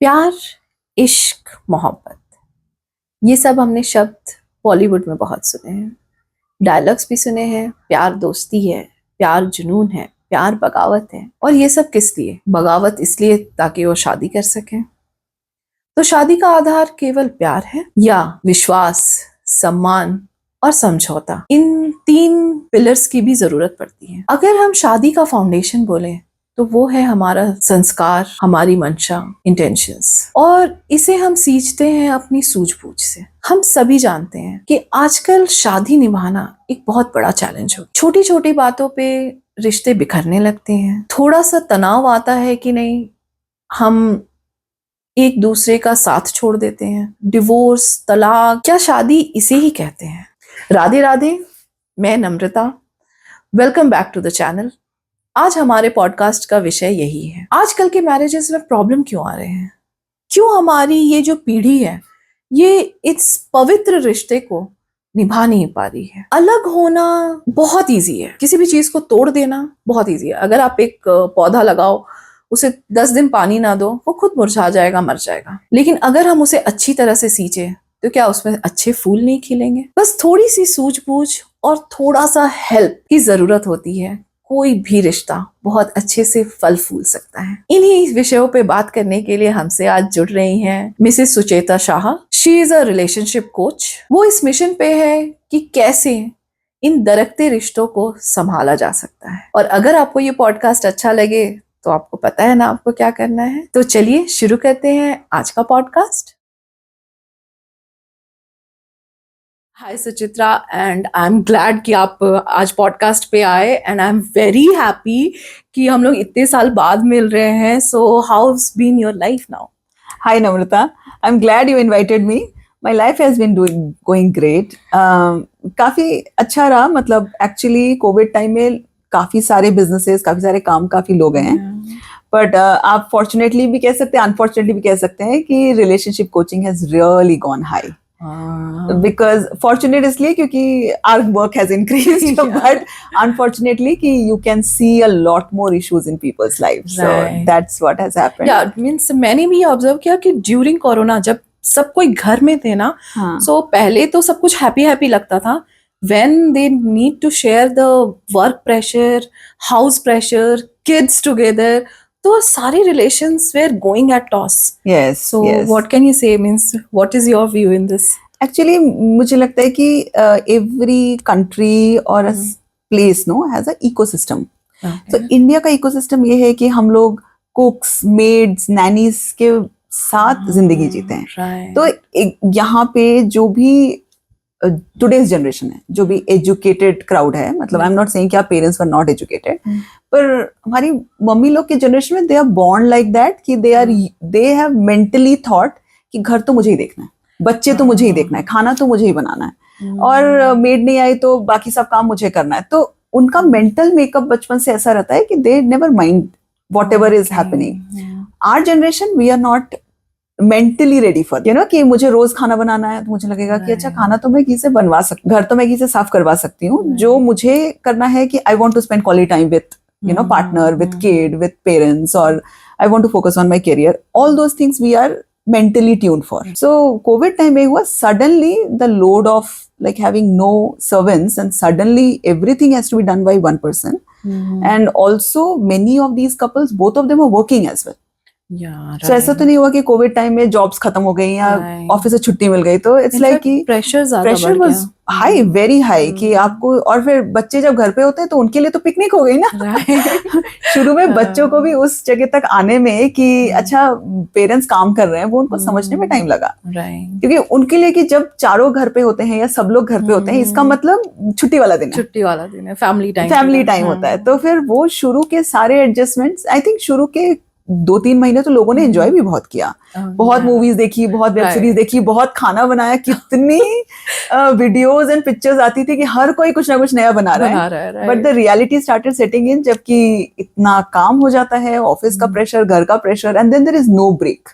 प्यार, इश्क, मोहब्बत, ये सब हमने शब्द बॉलीवुड में बहुत सुने हैं। डायलॉग्स भी सुने हैं। प्यार दोस्ती है, प्यार जुनून है, प्यार बगावत है। और ये सब किस लिए? बगावत इसलिए ताकि वो शादी कर सकें। तो शादी का आधार केवल प्यार है या विश्वास, सम्मान और समझौता? इन तीन पिलर्स की भी जरूरत पड़ती है। अगर हम शादी का फाउंडेशन बोले तो वो है हमारा संस्कार, हमारी मंशा, इंटेंशंस, और इसे हम सींचते हैं अपनी सूझबूझ से। हम सभी जानते हैं कि आजकल शादी निभाना एक बहुत बड़ा चैलेंज हो। छोटी छोटी बातों पे रिश्ते बिखरने लगते हैं। थोड़ा सा तनाव आता है कि नहीं, हम एक दूसरे का साथ छोड़ देते हैं। डिवोर्स, तलाक, क्या शादी इसे ही कहते हैं? राधे राधे, मैं Namrata. Welcome back to the channel. आज हमारे पॉडकास्ट का विषय यही है, आजकल के मैरिजेस में प्रॉब्लम क्यों आ रहे हैं, क्यों हमारी ये जो पीढ़ी है ये इस पवित्र रिश्ते को निभा नहीं पा रही है। अलग होना बहुत इजी है, किसी भी चीज को तोड़ देना बहुत इजी है। अगर आप एक पौधा लगाओ, उसे 10 दिन पानी ना दो, वो खुद मुरझा जाएगा, मर जाएगा। लेकिन अगर हम उसे अच्छी तरह से सींचे तो क्या उसमें अच्छे फूल नहीं खिलेंगे? बस थोड़ी सी सूझबूझ और थोड़ा सा हेल्प की जरूरत होती है, कोई भी रिश्ता बहुत अच्छे से फल फूल सकता है। इन्हीं विषयों पे बात करने के लिए हमसे आज जुड़ रही हैं Mrs Sucheta Shah. She is a relationship coach. वो इस मिशन पे है कि कैसे इन दरकते रिश्तों को संभाला जा सकता है। और अगर आपको ये पॉडकास्ट अच्छा लगे तो आपको पता है ना आपको क्या करना है। तो चलिए शुरू करते हैं आज का podcast. Hi Suchitra, and I am glad कि आप आज पॉडकास्ट पे आए, and I am very happy कि हम लोग इतने साल बाद मिल रहे हैं। So how's been your life now? Hi Namrata, I'm glad you invited me. My life has been going great. काफी अच्छा रहा, मतलब एक्चुअली कोविड टाइम में काफी सारे बिजनेसेस, काफी सारे काम काफी लोग हैं, बट आप फॉर्चुनेटली भी कह सकते हैं, अनफॉर्चुनेटली भी कह सकते हैं कि relationship coaching has really gone high. Because fortunate इसलिए क्योंकि our work has increased, but unfortunately कि you can see a lot more issues in people's life, so that's what has happened. या मींस मैंने भी ऑब्जर्व किया कि during corona जब सब कोई घर में थे ना, सो पहले तो सब कुछ हैप्पी हैप्पी लगता था। when they need to share the work pressure, house pressure, kids together, तो सारे relations were going at toss. Yes. So yes. what can you say? Means what is your view in this? Actually, मुझे लगता है कि every country or a place has a ecosystem. Okay. So India का ecosystem ये है कि हम लोग cooks, maids, nannies के साथ जिंदगी जीते हैं। Right. तो यहाँ पे जो भी टुडेज जनरेशन है, जो भी एजुकेटेड क्राउड है, मतलब आई एम नॉट सेइंग कि आप पेरेंट्स वर नॉट एजुकेटेड, पर हमारी मम्मी लोग के जनरेशन में they are born like that कि दे हैव मेंटली थॉट कि घर तो मुझे ही देखना है, बच्चे तो मुझे ही देखना है, खाना तो मुझे ही बनाना है, और मेड नहीं आई तो बाकी सब काम मुझे करना है। तो उनका मेंटल मेकअप बचपन से ऐसा रहता है कि they never mind whatever is happening. Our generation we are not mentally ready for कि मुझे रोज खाना बनाना है, तो मुझे लगेगा कि अच्छा खाना तो मैं घी से बनवा सकती, घर तो मैं घी से साफ करवा सकती हूँ। जो मुझे करना है कि I want to spend quality time with partner, with kid, with parents, और I want to focus on my career. All those things we are mentally tuned for. So COVID time में हुआ suddenly the load of like having no servants, and suddenly everything has to be done by one person. And also many of these couples, both of them are working as well. So ऐसा तो नहीं हुआ कि Covid time में jobs खत्म हो गई या ऑफिस से छुट्टी मिल गई, तो इट्स लाइक कि pressure was high, very high, कि आपको, और फिर बच्चे जब घर पे होते हैं तो उनके लिए तो पिकनिक हो गई ना। शुरू में बच्चों को भी उस जगह तक आने में कि अच्छा पेरेंट्स काम कर रहे हैं, वो उनको समझने में टाइम लगा, क्योंकि उनके लिए कि जब चारों घर पे होते हैं या सब लोग घर पे होते हैं, इसका मतलब छुट्टी वाला दिन है, फैमिली टाइम होता है। तो फिर वो शुरू के सारे एडजस्टमेंट्स, आई थिंक शुरू के 2-3 महीने तो लोगों ने एंजॉय भी बहुत किया, बहुत मूवीज देखी, बहुत वेब सीरीज देखी, बहुत खाना बनाया, कितनी वीडियोस एंड पिक्चर्स आती थी कि हर कोई कुछ ना कुछ नया बना रहा है। But the reality started setting in, जबकि इतना काम हो जाता है, ऑफिस का प्रेशर, घर का pressure, and then there is no break.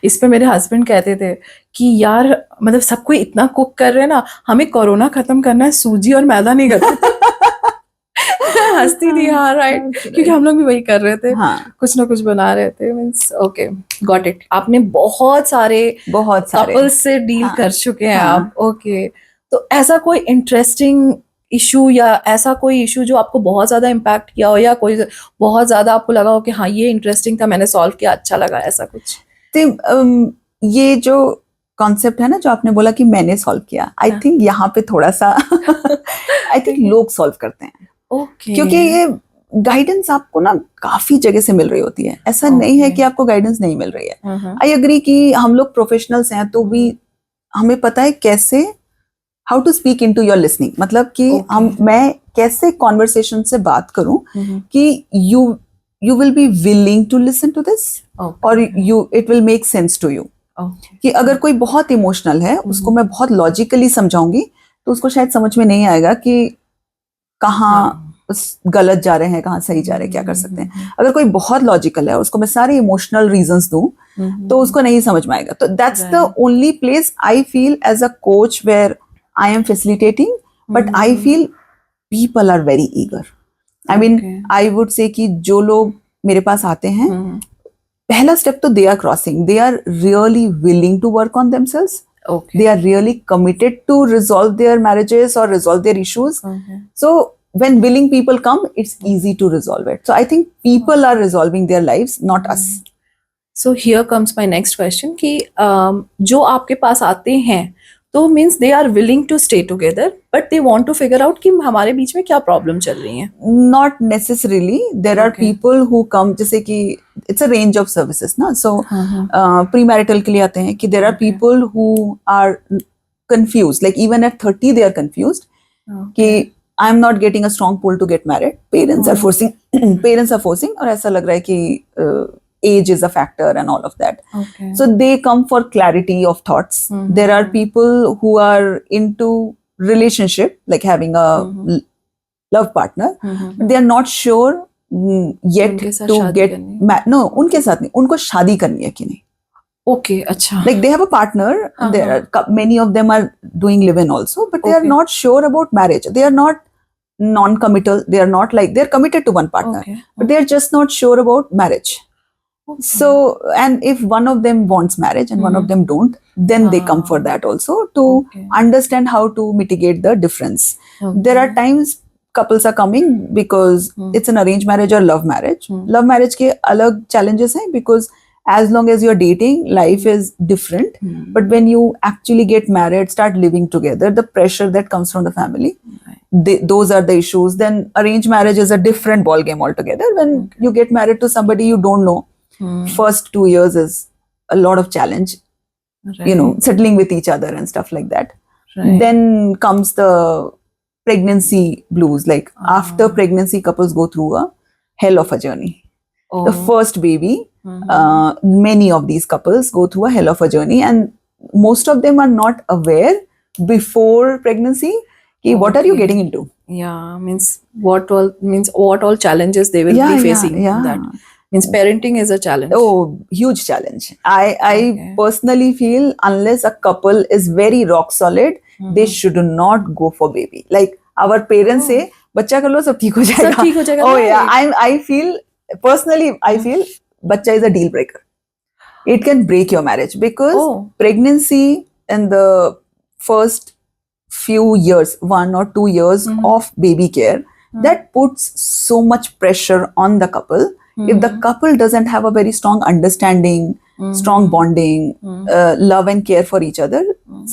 इस पे मेरे हस्बैंड कहते थे कि यार मतलब सब कोई इतना कुक कर रहे हैं ना, हमें कोरोना खत्म करना है, सूजी और मैदा नहीं करना। हंसती थी, हाँ राइट, क्योंकि हम लोग भी वही कर रहे थे, हाँ कुछ ना कुछ बना रहे थे, मीन्स ओके गॉट इट। आपने बहुत सारे कपल्स से डील हाँ, कर चुके हैं हाँ, आप, ओके। तो ऐसा कोई इंटरेस्टिंग इशू या ऐसा कोई इशू जो आपको बहुत ज्यादा इम्पैक्ट किया हो, या कोई बहुत ज्यादा आपको लगा हो कि हाँ ये इंटरेस्टिंग था, मैंने सॉल्व किया, अच्छा लगा, ऐसा कुछ? तो ये जो कॉन्सेप्ट है ना जो आपने बोला कि मैंने सॉल्व किया, आई हाँ। थिंक यहाँ पे थोड़ा सा आई थिंक लोग सॉल्व करते हैं, ओके। क्योंकि ये गाइडेंस आपको ना काफी जगह से मिल रही होती है, ऐसा नहीं है कि आपको गाइडेंस नहीं मिल रही है। आई एग्री कि हम लोग प्रोफेशनल्स हैं तो भी हमें पता है कैसे how to speak in to your listening, मतलब कि मैं कैसे कॉन्वर्सेशन से बात करूं कि you will be willing to listen to this और you it will make sense to you. कि अगर कोई बहुत इमोशनल है उसको मैं बहुत लॉजिकली समझाऊंगी तो उसको शायद समझ में नहीं आएगा कि कहाँ गलत जा रहे हैं, कहाँ सही जा रहे हैं, क्या कर सकते हैं। अगर कोई बहुत लॉजिकल है उसको मैं सारे इमोशनल रीजंस दूं तो उसको नहीं समझ में आएगा। तो that's the only place I feel as a coach where I am facilitating, but I feel people are very eager. I mean, I would say कि जो लोग मेरे पास आते हैं, पहला स्टेप तो they are crossing. They are really willing to work on themselves. Okay. They are really committed to resolve their marriages or resolve their issues. Okay. So when willing people come, it's easy to resolve it. So I think people are resolving their lives, not us. So here comes my next question कि जो आपके पास आते हैं तो means they are willing to stay together but they want to figure out कि हमारे बीच में क्या प्रॉब्लम चल रही है। Not necessarily, there are people who come, जैसे कि it's a range of services ना, सो प्री मैरिटल के लिए आते हैं कि there are people who are confused, like even at 30 they are confused कि I am not getting a strong pull to get married, parents are forcing और ऐसा लग रहा है कि age is a factor and all of that. Okay. So they come for clarity of thoughts. There are people who are into relationship, like having a love partner, but they are not sure yet to get no, उनके साथ नहीं, उनको शादी करनी है कि नहीं। Okay, अच्छा। Like they have a partner, there are many of them are doing live-in also, but they are not sure about marriage. They are not non-committal. They are not like, they are committed to one partner, but they are just not sure about marriage. Okay. So, and if one of them wants marriage and one of them don't, then they come for that also to understand how to mitigate the difference. There are times couples are coming because it's an arranged marriage or love marriage. Love marriage के अलग challenges हैं because as long as you're dating, life is different. But when you actually get married, start living together, the pressure that comes from the family, those are the issues. Then arranged marriage is a different ball game altogether. When you get married to somebody you don't know, first 2 years is a lot of challenge, you know, settling with each other and stuff like that. Then comes the pregnancy blues, like after pregnancy couples go through a hell of a journey. The first baby, many of these couples go through a hell of a journey and most of them are not aware before pregnancy what are you getting into. Means what all challenges they will be facing in that. Means parenting is a challenge. Oh, huge challenge. I personally feel unless a couple is very rock solid, they should not go for baby. Like our parents say, बच्चा कर लो सब ठीक हो जाएगा. सब ठीक हो जाएगा. Oh yeah, I feel personally, I feel बच्चा is a deal breaker. It can break your marriage because pregnancy and the first few years, 1 or 2 years of baby care, that puts so much pressure on the couple. If the couple doesn't have a very strong understanding, strong bonding, love and care for each other,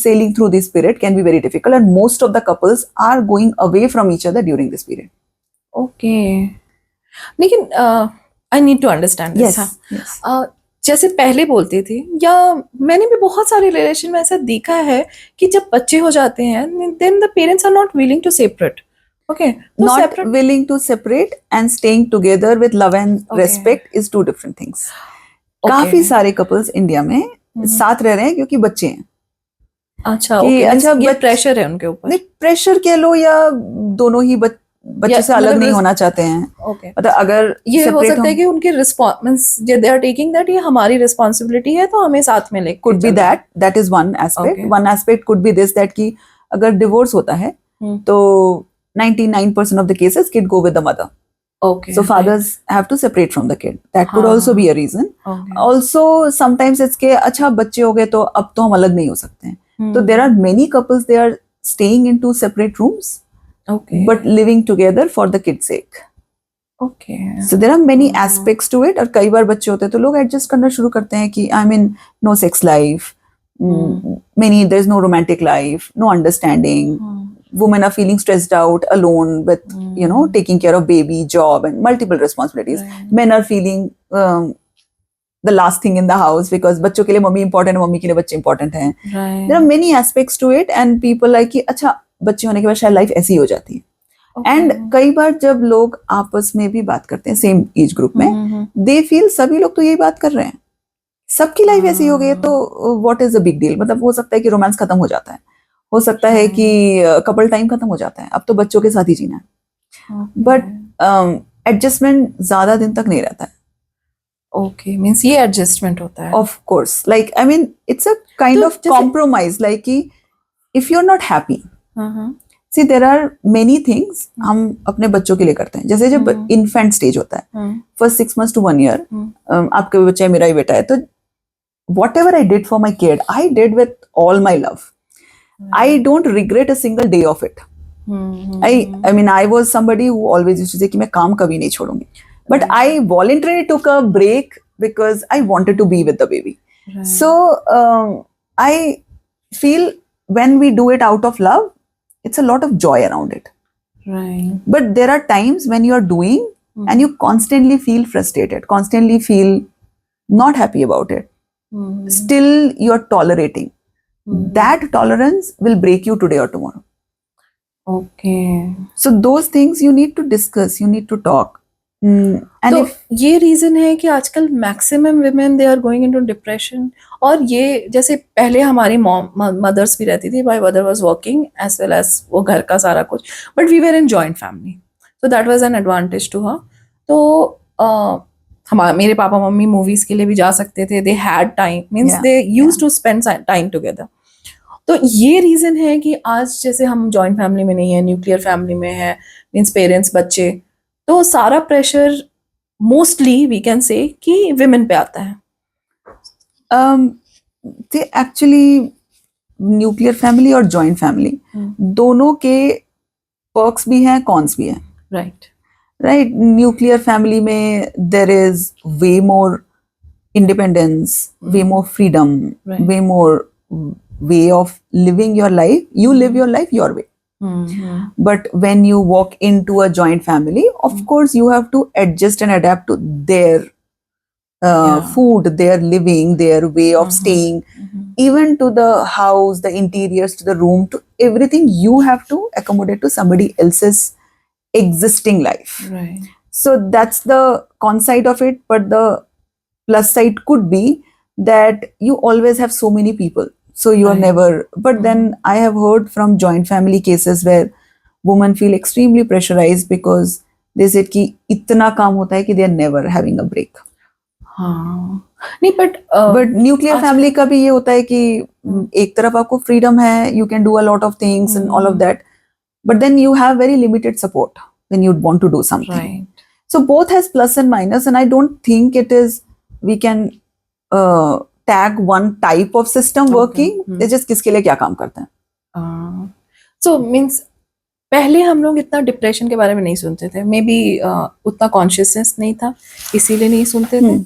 sailing through this period can be very difficult. And most of the couples are going away from each other during this period. Okay. लेकिन I need to understand this. Yes. जैसे पहले बोलती थी, या मैंने भी बहुत सारे रिलेशन में ऐसा देखा है कि जब बच्चे हो जाते हैं, then the parents are not willing to separate. Okay. So not willing to separate and staying together with love and respect is two different things. काफी सारे couples इंडिया में साथ रह रहे हैं क्योंकि बच्चे हैं. अच्छा, ये प्रेशर है उनके ऊपर. नहीं, प्रेशर कह लो या दोनों ही बच्चे से अलग नहीं होना चाहते हैं. मतलब अगर ये हो सकता है कि उनकी response they are taking that ये हमारी रिस्पॉन्सिबिलिटी है तो हमें साथ में लेके. Could be that is one aspect. One aspect could be this, that कि अगर डिवोर्स होता है तो 99% of the cases kid go with the mother. Okay. So fathers have to separate from the kid. That could also be a reason. Okay. Also sometimes it's के अच्छा बच्चे हो गए तो अब तो हम अलग नहीं हो सकते हैं. So there are many couples, they are staying into separate rooms Okay. but living together for the kid's sake. Okay. So there are many aspects to it. और कई बार बच्चे होते हैं तो लोग एडजस्ट करना शुरू करते हैं कि I mean no sex life, many there's no romantic life, no understanding. Women are feeling stressed out, alone with you know taking care of baby, job, and multiple responsibilities. Right. Men are feeling the last thing in the house because बच्चों के लिए mummy important है, mummy के लिए बच्चे important हैं. Right. There are many aspects to it, and people like कि अच्छा बच्चे होने के बाद शायद लाइफ ऐसी हो जाती है. Okay. एंड कई बार जब लोग आपस में भी बात करते हैं सेम एज ग्रुप में, दे फील सभी लोग तो यही बात कर रहे हैं, सबकी लाइफ ऐसी हो गई है तो what is the big deal. मतलब हो सकता है कि रोमांस खत्म हो जाता है, हो सकता है कि कपल टाइम खत्म हो जाता है, अब तो बच्चों के साथ ही जीना है. बट एडजस्टमेंट ज्यादा दिन तक नहीं रहता है. ओके, मींस ये एडजस्टमेंट होता है. Of course, like I mean it's a kind तो ऑफ जैसे- कॉम्प्रोमाइज. लाइक कि if you are not happy, see there are many things हम अपने बच्चों के लिए करते हैं. जैसे जब इन्फेंट स्टेज होता है, फर्स्ट 6 months to 1 year, आपका भी बच्चा है, मेरा ही बेटा है, तो what ever I did for my kid, I did with all my love. I don't regret a single day of it. I mean I was somebody who always used to say कि मैं काम कभी नहीं छोड़ूंगी, but I voluntarily took a break because I wanted to be with the baby. So I feel when we do it out of love, it's a lot of joy around it. Right. But there are times when you are doing and you constantly feel frustrated, constantly feel not happy about it. Still you are tolerating. That tolerance will break you today or tomorrow. Okay. So those things you need to discuss, you need to talk. And तो if ये reason है कि आजकल maximum women they are going into depression. और ये जैसे पहले हमारी मदर्स भी रहती थी, my mother was working as well as वो घर का सारा कुछ, but we were in joint family, so that was an advantage to her. तो हमारे मेरे पापा मम्मी मूवीज के लिए भी जा सकते थे, they had time, means Yeah, they used to spend time together. तो ये रीजन है कि आज जैसे हम जॉइंट फैमिली में नहीं है, न्यूक्लियर फैमिली में है, मींस पेरेंट्स बच्चे, तो सारा pressure mostly we can say कि विमेन पे आता है. they actually न्यूक्लियर फैमिली और जॉइंट फैमिली दोनों के पर्क्स भी हैं, कॉन्स भी हैं. राइट. Right, nuclear family में there is way more independence, way more freedom, Right. way more way of living your life. You live your life your way. But when you walk into a joint family, of course you have to adjust and adapt to their food, their living, their way of staying, even to the house, the interiors, to the room, to everything you have to accommodate to somebody else's existing life. Right. So that's the con side of it, but the plus side could be that you always have so many people, so you are Right. never. But then I have heard from joint family cases where women feel extremely pressurized because they said कि इतना काम होता है कि they are never having a break. हाँ नहीं, But nuclear family का भी ये होता है कि एक तरफ आपको freedom है, you can do a lot of things and all of that, but then you have very limited support when you want to do something. right. So both has plus and minus, and I don't think it is we can tag one type of system Okay. working. It's just किसके लिए क्या काम करते हैं. So means पहले हम लोग इतना डिप्रेशन के बारे में नहीं सुनते थे, मे बी उतना कॉन्शियसनेस नहीं था, इसीलिए नहीं सुनते थे.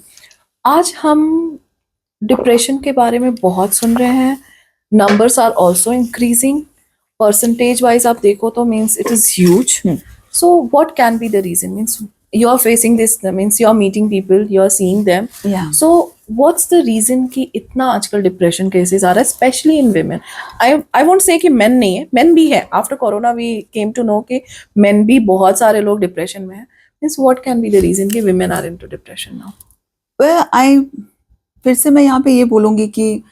आज हम डिप्रेशन के बारे में बहुत सुन रहे हैं. Numbers are also increasing, percentage wise आप देखो तो means it is huge. So what can be the reason? Means you are facing this, means you are meeting people, you are seeing them. Yeah. So what's the reason कि इतना आजकल depression cases आ रहा है, specially in women. I won't say कि men नहीं है, men भी है. After corona we came to know कि मेन भी बहुत सारे लोग डिप्रेशन में है. Means what can be the reason कि women are into depression now? Well, फिर से मैं यहाँ पे ये बोलूंगी कि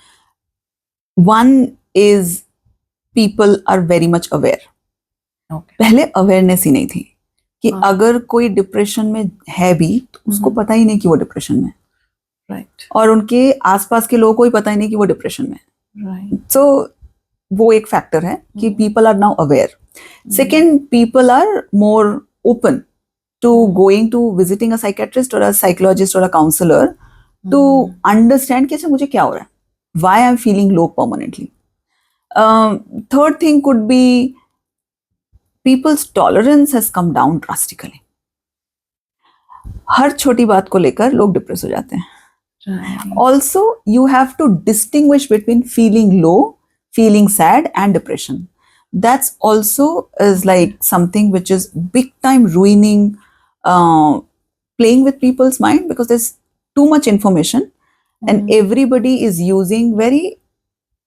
one is people are very much aware. Okay. पहले अवेयरनेस ही नहीं थी कि हाँ. अगर कोई डिप्रेशन में है भी तो उसको पता ही नहीं कि वो डिप्रेशन में है, Right. और उनके आसपास के लोगों को ही पता ही नहीं कि वो डिप्रेशन में है. Right. So वो एक फैक्टर है कि people are now aware. Second, people are more open to going to visiting a psychiatrist or a psychologist or a counselor to understand कि अच्छा मुझे क्या हो रहा है, why I'm feeling low permanently. Third thing could be people's tolerance has come down drastically. हर छोटी बात को लेकर लोग डिप्रेस हो जाते हैं. Also, you have to distinguish between feeling low, feeling sad, and depression. That's also is like something which is big time ruining, playing with people's mind, because there's too much information and everybody is using very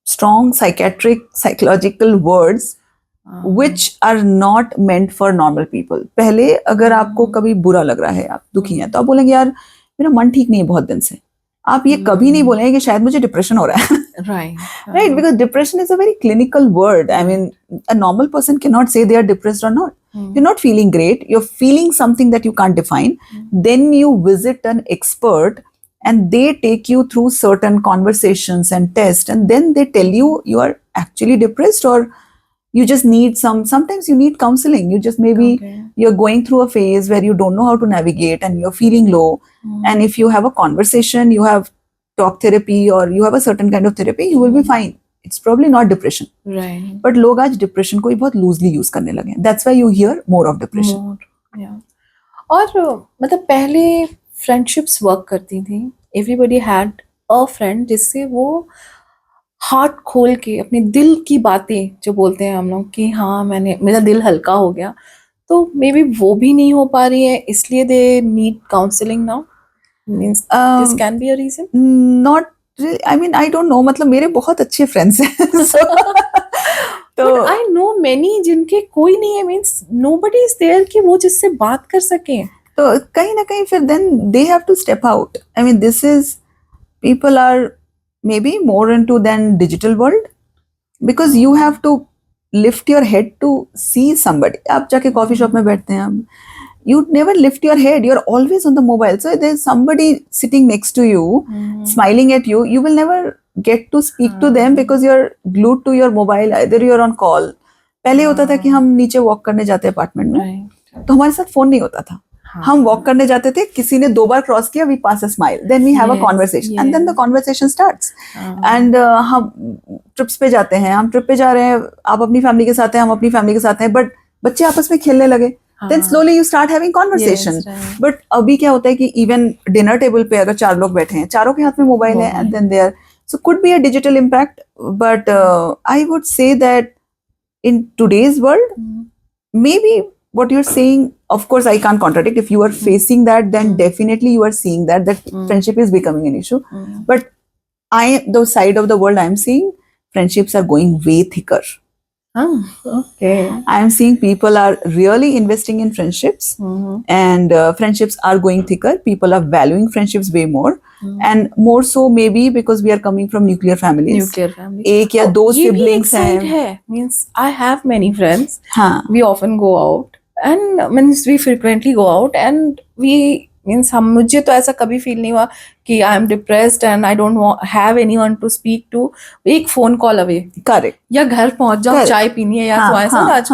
strong psychological words which are not meant for normal people. पहले अगर आपको कभी बुरा लग रहा है, आप दुखी हैं, तो आप बोलेंगे यार मेरा मन ठीक नहीं है बहुत दिन से. आप ये कभी नहीं बोलेंगे कि शायद मुझे डिप्रेशन हो रहा है. Right, because depression is a very clinical word. I mean, a normal person cannot say they are depressed or not. You're not feeling great, you're feeling something that you can't define. Then you visit an expert and they take you through certain conversations and tests, and then they tell you you are actually depressed, or you just need sometimes you need counseling. You just maybe you're going through a phase where you don't know how to navigate and you're feeling low. And if you have a conversation, you have talk therapy or you have a certain kind of therapy, you will be fine. It's probably not depression. Right. But लोग आज depression को ही बहुत loosely use करने लगे हैं. That's why you hear more of depression. More, yeah. और मतलब पहले friendships work करती थी. Everybody had a friend जिससे वो हार्ट खोल के अपने दिल की बातें जो बोलते हैं हम लोग कि हाँ मेरा दिल हल्का हो गया, तो मे बी वो भी नहीं हो पा रही है, इसलिए they need counselling now. Means this can be a reason. Not really, I mean, I don't know. मतलब मेरे बहुत अच्छे फ्रेंड्स हैं. तो आई नो मेनी जिनके कोई नहीं है, मींस नोबडी इज देयर कि वो जिससे बात कर सके. तो कहीं ना कहीं फिर then they have to step out. I mean, this is, people are maybe more into than digital world, because you have to lift your head to see somebody. आप जाके कॉफी शॉप में बैठते हैं, you never lift your head, you're always on the mobile. So there's somebody sitting next to you, smiling at you, you will never get to speak to them because you're glued to your mobile, either you're on call. पहले होता था कि हम नीचे walk करने जाते apartment में, तो हमारे साथ फोन नहीं होता था. हम वॉक करने जाते थे, किसी ने 2 बार क्रॉस किया, we pass a smile, then we have a conversation, and then the conversation starts. And हम ट्रिप्स पे जाते हैं, हम ट्रिप पे जा रहे हैं, आप अपनी फैमिली के साथ हैं, हम अपनी फैमिली के साथ हैं, बट बच्चे आपस में खेलने लगे, then slowly you start having conversation. But अभी क्या होता है कि इवन डिनर टेबल पे अगर 4 लोग बैठे हैं, चारों के हाथ में मोबाइल है, and then there, so could be a digital impact. But I would say that in today's world, maybe what you're saying, of course I can't contradict. If you are facing that, then definitely you are seeing that friendship is becoming an issue. But the side of the world I'm seeing, friendships are going way thicker. Okay. I am seeing people are really investing in friendships, and friendships are going thicker. People are valuing friendships way more, and more so maybe because we are coming from nuclear families. एक या 2 siblings हैं. Means I have many friends. हाँ. We often go out, and means we frequently go out, and we means मुझे तो ऐसा कभी feel नहीं हुआ कि I am depressed and I don't have anyone to speak to. एक फोन कॉल अवे, करेक्ट, या घर पहुंच जाओ, चाय पीनी है, या तो ऐसा आज.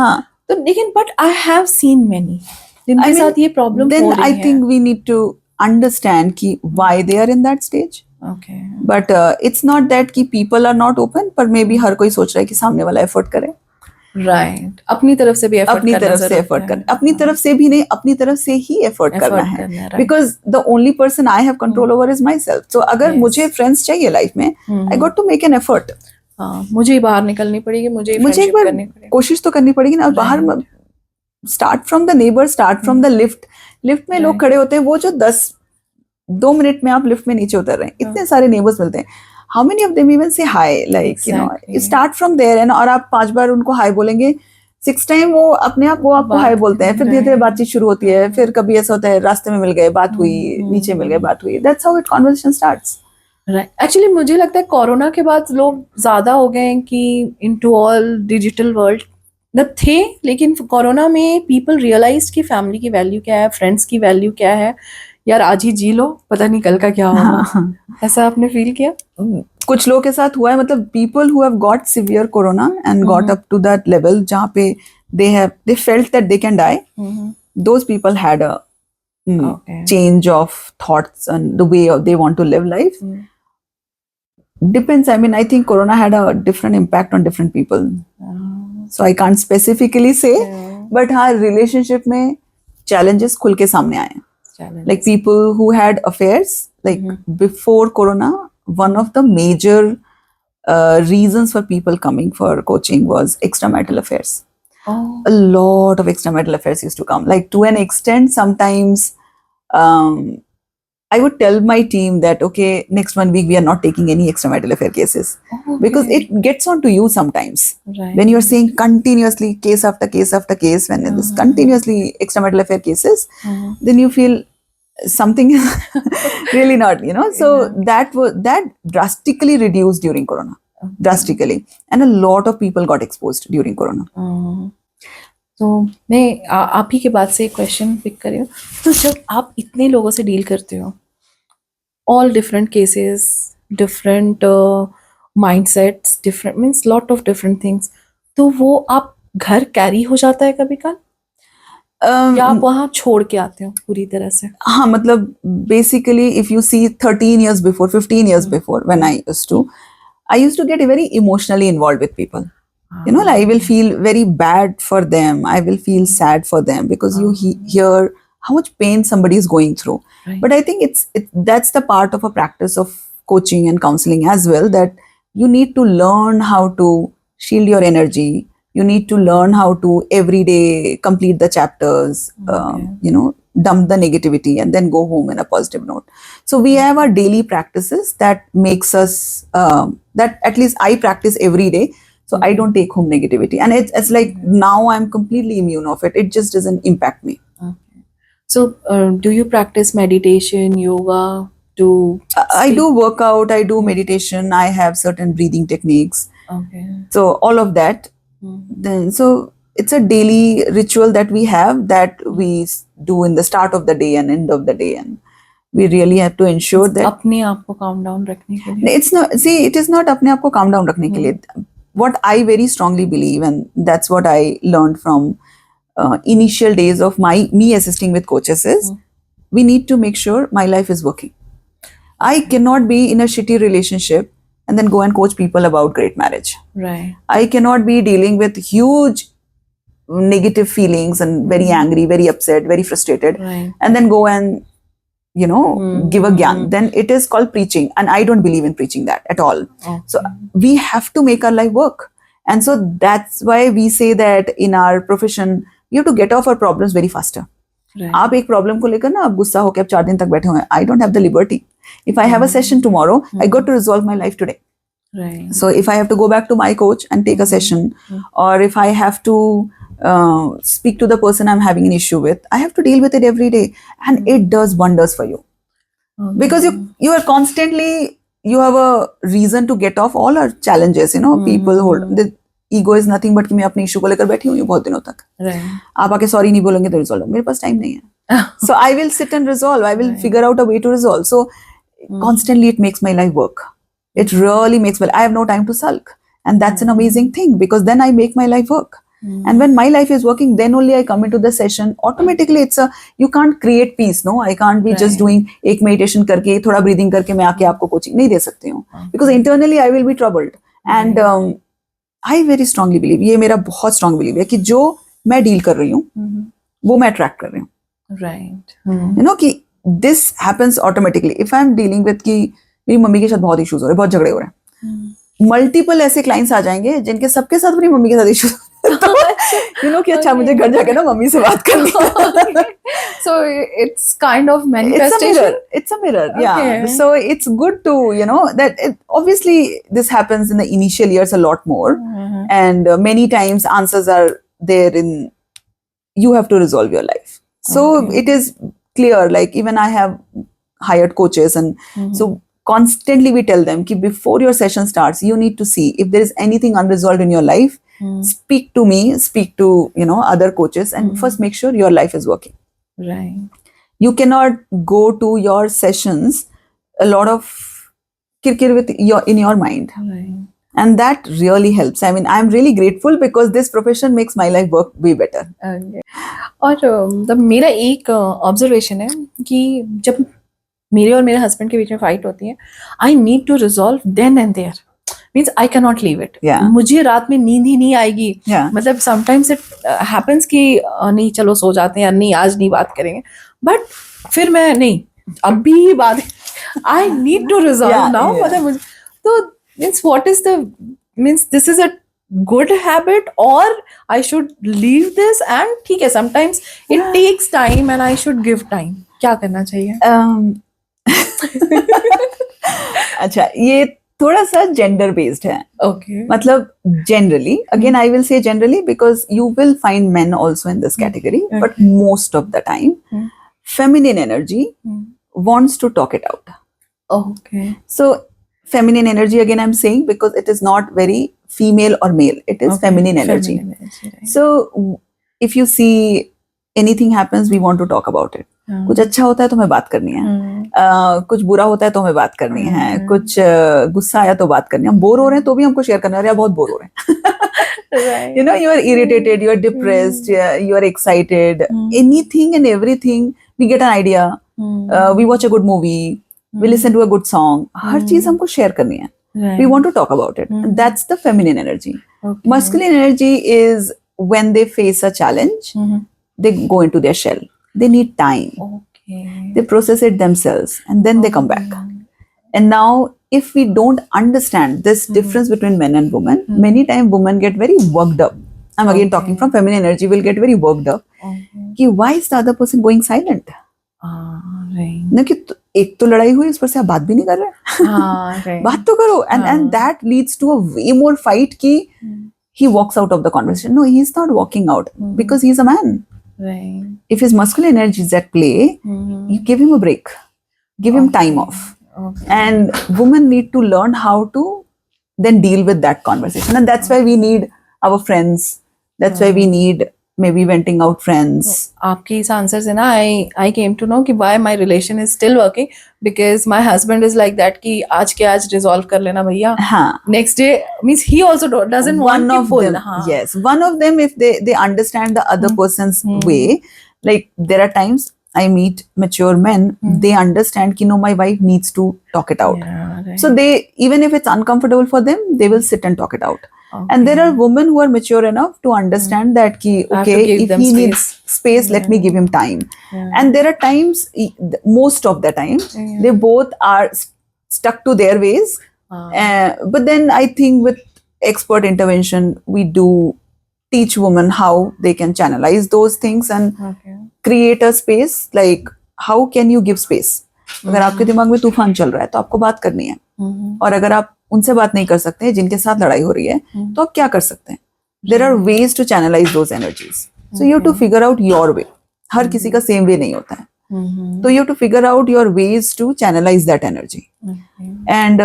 तो लेकिन but I have seen many जिनके साथ ये प्रॉब्लम हो रही है. Then I think we need to understand कि why they are in that stage. Okay. But it's not that कि people are not open, पर maybe हर कोई सोच रहा है कि सामने वाला एफर्ट करे. राइट. अपनी तरफ से भी एफर्ट अपनी तरफ से एफर्ट करना, अपनी तरफ से भी नहीं, अपनी तरफ से ही एफर्ट करना है. Because the only person I have control over is myself. तो अगर मुझे फ्रेंड्स चाहिए लाइफ में, I got to make an effort. मुझे ही बाहर निकलनी पड़ेगी, मुझे एक बार कोशिश तो करनी पड़ेगी ना. बाहर start from the neighbour, start from the lift में लोग खड़े होते हैं, वो जो 2 मिनट में आप लिफ्ट में नीचे उतर रहे हैं, इतने सारे नेबर्स मिलते हैं. How many of them even say hi? Like, you know, you start from there, and और आप 5 बार उनको हाई बोलेंगे, 6th टाइम वो अपने आप वो आपको हाई बोलते हैं. फिर धीरे धीरे बातचीत शुरू होती है. फिर कभी ऐसा होता है रास्ते में मिल गए, बात हुई, नीचे मिल गए, बात हुई. That's how it conversation starts. Right. Actually मुझे लगता है कोरोना के बाद लोग ज्यादा हो गए हैं कि into all digital world थे, लेकिन कोरोना में people realized कि फैमिली की वैल्यू क्या है, फ्रेंड्स की वैल्यू क्या है. यार आज ही जी लो, पता नहीं कल का क्या होगा. ऐसा आपने फील किया? कुछ लोगों के साथ हुआ है, मतलब people who have got severe corona and got up to that level जहाँ पे they felt that they can die. Those people had a Okay. change of thoughts and the way they want to live life. Depends. I mean, I think corona had a different impact on different people. So I can't specifically say, but हाँ relationship में challenges खुल के सामने आए हैं. Like people who had affairs, like before corona, one of the major reasons for people coming for coaching was extramarital affairs. Oh. A lot of extramarital affairs used to come, like to an extent sometimes I would tell my team that okay, next 1 week we are not taking any extramarital affair cases. Okay. Because it gets on to you sometimes. Right. When you're seeing continuously case after case after case, when it is continuously extramarital affair cases, then you feel something is really not, you know. So that drastically reduced during corona. Drastically. And a lot of people got exposed during corona. तो मैं आप ही के बाद से एक question pick कर रही हूँ. तो जब आप इतने लोगों से डील करते हो, all different cases, different mindsets, different means lot of different things, तो वो आप घर कैरी हो जाता है कभी कल, या आप वहाँ छोड़ के आते हो पूरी तरह से? हाँ, मतलब basically if you see 13 years before, 15 years before, when I used to get very emotionally involved with people. You know, like I will feel very bad for them. I will feel sad for them because you hear how much pain somebody is going through. Right. But I think that's the part of a practice of coaching and counseling as well, that you need to learn how to shield your energy. You need to learn how to every day complete the chapters, you know, dump the negativity and then go home in a positive note. So we have our daily practices that makes us, that at least I practice every day. So I don't take home negativity. And it's like now I'm completely immune of it. It just doesn't impact me. Okay. So do you practice meditation, yoga? I do workout, I do meditation, I have certain breathing techniques. Okay. So all of that. Then so it's a daily ritual that we have, that we do in the start of the day and end of the day, and we really have to ensure that अपने आप को calm down रखने के लिए. It's not, see, it is not अपने आप को calm down रखने के लिए. What I very strongly believe, and that's what I learned from initial days of me assisting with coaches, is we need to make sure my life is working. I cannot be in a shitty relationship and then go and coach people about great marriage. Right. I cannot be dealing with huge negative feelings and very angry, very upset, very frustrated, Right. and then go and, you know, give a gyan. Then it is called preaching, and I don't believe in preaching that at all. Okay. So we have to make our life work. And so that's why we say that in our profession, you have to get off our problems very faster. Right. आप एक problem को लेकर ना आप गुस्सा होकर आप 4 दिन तक बैठे हुए हैं. I don't have the liberty. If I have a session tomorrow, I got to resolve my life today. Right. So if I have to go back to my coach and take a session, or if I have to speak to the person I'm having an issue with, I have to deal with it every day, and it does wonders for you. Okay. Because you are constantly, you have a reason to get off all our challenges. You know, people hold the ego is nothing but कि मैं अपने issue को लेकर बैठी हुई बहुत दिनों तक. Right. आप आके sorry नहीं बोलेंगे तो resolve. मेरे पास time नहीं है. So I will sit and resolve. I will figure out a way to resolve. So constantly it makes my life work. It really makes I have no time to sulk, and that's an amazing thing, because then I make my life work. And when my life is working, then only I come into the session. Automatically, you can't create peace, no? I can't be just doing एक meditation करके थोड़ा breathing करके मैं आके आपको coaching नहीं दे सकती हूँ, because internally I will be troubled. And I very strongly believe, ये मेरा बहुत strong belief है कि जो मैं deal कर रही हूँ, वो मैं attract कर रही हूँ. Right. You know कि this happens automatically. If I'm dealing with कि मेरी मम्मी के साथ बहुत issues हो रहे हैं, बहुत झगड़े हो रहे हैं, मल्टीपल ऐसे क्लाइंट्स आ जाएंगे जिनके सबके साथ अपनी मम्मी के साथ इश्यूज यू नो कि अच्छा मुझे घर जाके ना मम्मी से बात करनी है. So it's kind of manifestation. It's a mirror. Yeah. Okay. So it's good to, you know, that obviously this happens in the initial years a lot more, and many times answers are there in, you have to resolve your life. So it is clear, like even I have hired coaches, and so constantly we tell them कि before your session starts, you need to see if there is anything unresolved in your life, speak to me, speak to, you know, other coaches, and first make sure your life is working. Right. You cannot go to your sessions. A lot of kirkir with in your mind. Right. And that really helps. I mean, I'm really grateful because this profession makes my life work way better. Okay. और मतलब मेरा एक observation है कि जब मेरे और मेरे हस्बैंड के बीच में फाइट होती है, I need to resolve then and there, means I cannot leave it. Yeah. मुझे रात में नींद ही नहीं आएगी. Yeah. मतलब समटाइम्स इट हैपेंस कि नहीं चलो सो जाते हैं, नहीं आज नहीं बात करेंगे, बट फिर मैं नहीं अभी बात, I need to resolve Yeah, now. yeah. मतलब तो means what is the means this is a good habit or I should leave this, and ठीक है sometimes it takes time and I should give time. क्या करना चाहिए? अच्छा, ये थोड़ा सा जेंडर बेस्ड है. Okay. मतलब generally, again I will say generally because you will find men also in this category, but most of the time feminine energy wants to talk it out. Okay. So feminine energy, again I'm saying because it is not very female or male, it is Okay. feminine energy. right. So if you see anything happens, we want to talk about it. कुछ अच्छा होता है तो हमें बात करनी है, कुछ बुरा होता है तो हमें बात करनी है, कुछ गुस्सा आया तो बात करनी है, हम बोर हो रहे हैं तो भी हमको शेयर करना है, अरे यार बहुत बोर हो रहे हैं. Right. You know, you are irritated, you are depressed, you are excited, anything and everything, we get an idea, we watch a good movie, we listen to a good song, हर चीज हमको share करनी है. Right. We want to talk about it. And that's the feminine energy. Okay. Masculine energy is when they face a challenge, they go into their shell. They need time. Okay. They process it themselves and then they come back. And now, if we don't understand this difference between men and women, many times women get very worked up. I'm again talking from feminine energy, will get very worked up. Okay. कि why is the other person going silent? Right. ना कि एक तो लड़ाई हुई, उस पर से आप बात भी नहीं कर रहे. Right. बात तो करो. And that leads to a way more fight कि he walks out of the conversation. No, he's not walking out because he's a man. Right. If his masculine energy is at play, you give him a break, give him time off. Okay. And women need to learn how to then deal with that conversation. And that's why we need our friends. That's why we need maybe venting out friends. आपके इस answer से ना I came to know कि why my relation is still working, because my husband is like that कि आज के आज resolve कर लेना भैया. हाँ. Next day means he also doesn't want to pull. Them, yes, one of them, if they understand the other person's way, like there are times I meet mature men, they understand कि no, my wife needs to talk it out. Yeah, right. So they, even if it's uncomfortable for them, they will sit and talk it out. Okay. And there are women who are mature enough to understand that ki, I have to okay, give if them he space. needs space, let me give him time. Yeah. And there are times, most of the time, they both are stuck to their ways. But then I think with expert intervention, we do teach women how they can channelize those things and Okay. create a space. Like, how can you give space? अगर आपके दिमाग में तूफान चल रहा है तो आपको बात करनी है. और अगर आप उनसे बात नहीं कर सकते जिनके साथ लड़ाई हो रही है, तो आप क्या कर सकते हैं? There are ways to channelize those energies. So you have to figure out your way. हर किसी का सेम वे नहीं होता है. तो you have to figure out your ways to channelize that energy. And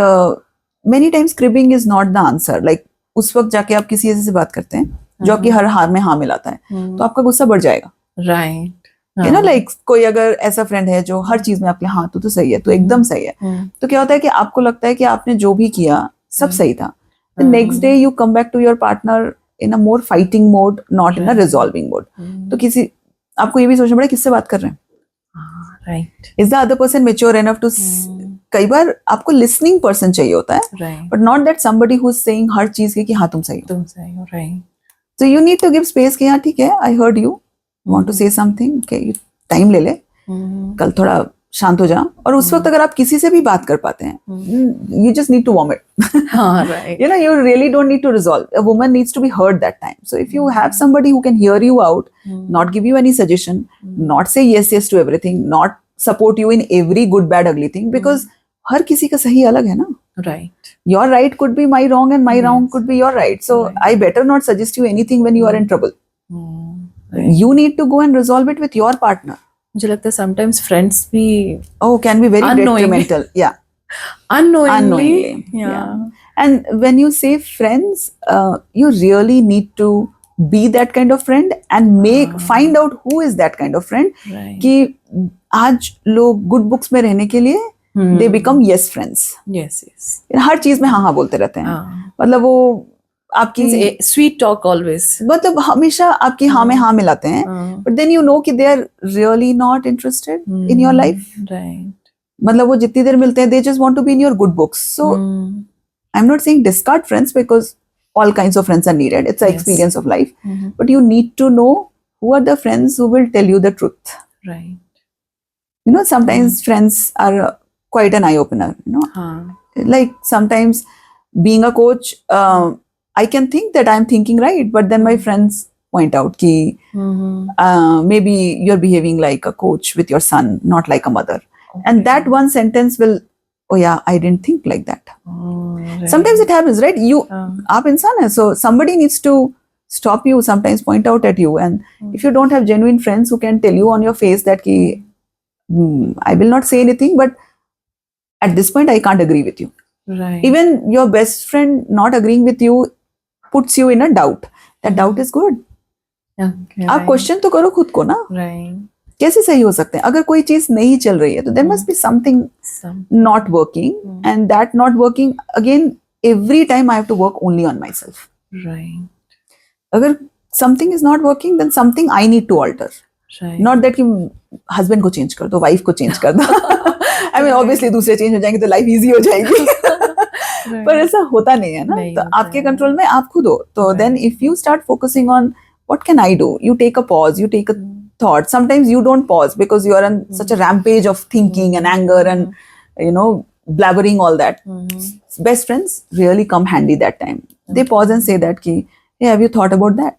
many times cribbing is not the answer. Like उस वक्त जाके आप किसी ऐसे से बात करते हैं जो आपकी हर हार में हाँ मिलाता है, तो आपका गुस्सा बढ़ जाएगा. Right. You know, like कोई अगर ऐसा फ्रेंड है जो हर चीज में आपके हाँ तू तो सही है, तो एकदम सही है, तो क्या होता है कि आपको लगता है कि आपने जो भी किया सब सही था. The next day you come back to your partner in a more fighting mode, not in a resolving mode. तो किसी आपको ये भी सोचना पड़ेगा किससे बात कर रहे हैं. Right. Is the other person mature enough to कई बार आपको listening person चाहिए होता है, Right. but not that somebody who's saying हर चीज के कि हाँ तुम सही हो. तुम सही हो. Right. So you need to give space कि हाँ ठीक है, I heard you, want to say something, okay, time ले ले, कल थोड़ा शांत हो जा. और उस वक्त अगर आप किसी से भी बात कर पाते हैं, you just need to vomit. हाँ, right. You know, you really don't need to resolve. A woman needs to be heard that time. So if you have somebody who can hear you out, not give you any suggestion, not say yes to everything, not support you in every good, bad, ugly thing, because हर किसी का सही अलग है ना. Right. Your right could be my wrong and my wrong could be your right. So I better not suggest you anything when you are in trouble. You need to go and resolve it with your partner. मुझे लगता है sometimes friends भी can be very Unknowingly. detrimental. Yeah. unknowingly. Yeah. And when you say friends, you really need to be that kind of friend and find out who is that kind of friend. Right. कि आज लोग good books में रहने के लिए they become yes friends. Yes yes हर चीज में हाँ हाँ बोलते रहते हैं, हाँ मतलब वो आपकी स्वीट टॉक ऑलवेज मतलब हमेशा आपकी हाँ में हाँ मिलाते हैं, बट देन यू नो कि they are really not interested in your life. Right मतलब वो जितनी देर मिलते हैं, they just want to be in your good books. So I am not saying discard friends because all kinds of friends are needed. It's an Yes. experience of life. Mhm. But you need to know who are the friends who will tell you the truth. Right. You know, sometimes friends are quite an eye opener. You know, like sometimes being a coach, I can think that I'm thinking right, but then my friends point out ki maybe you're behaving like a coach with your son, not like a mother. And that one sentence will, oh yeah, I didn't think like that. Right. Sometimes it happens, right? You aap insan hai, so somebody needs to stop you, sometimes point out at you. And if you don't have genuine friends who can tell you on your face that ki I will not say anything, but at this point I can't agree with you. Right. Even your best friend not agreeing with you puts you in a doubt. That doubt is good. Okay. आप question तो करो खुद को ना, Right. कैसे सही हो सकते हैं? अगर कोई चीज नहीं चल रही है तो there must be something not working, and that not working again every time I have to work only on myself. Right. अगर something is not working, then something I need to alter. Right. Not that कि husband को change कर दो, wife को change कर दो. I mean obviously दूसरे change हो जाएंगे तो life easy हो जाएगी. पर ऐसा होता नहीं है ना, तो आपके कंट्रोल में आप खुद हो. तो then if you start focusing on what can I do, you take a pause, you take a thought. Sometimes you don't pause because you are on such a rampage of thinking and anger and you know blabbering all that. Best friends really come handy that time. They pause and say that कि hey, have you thought about that?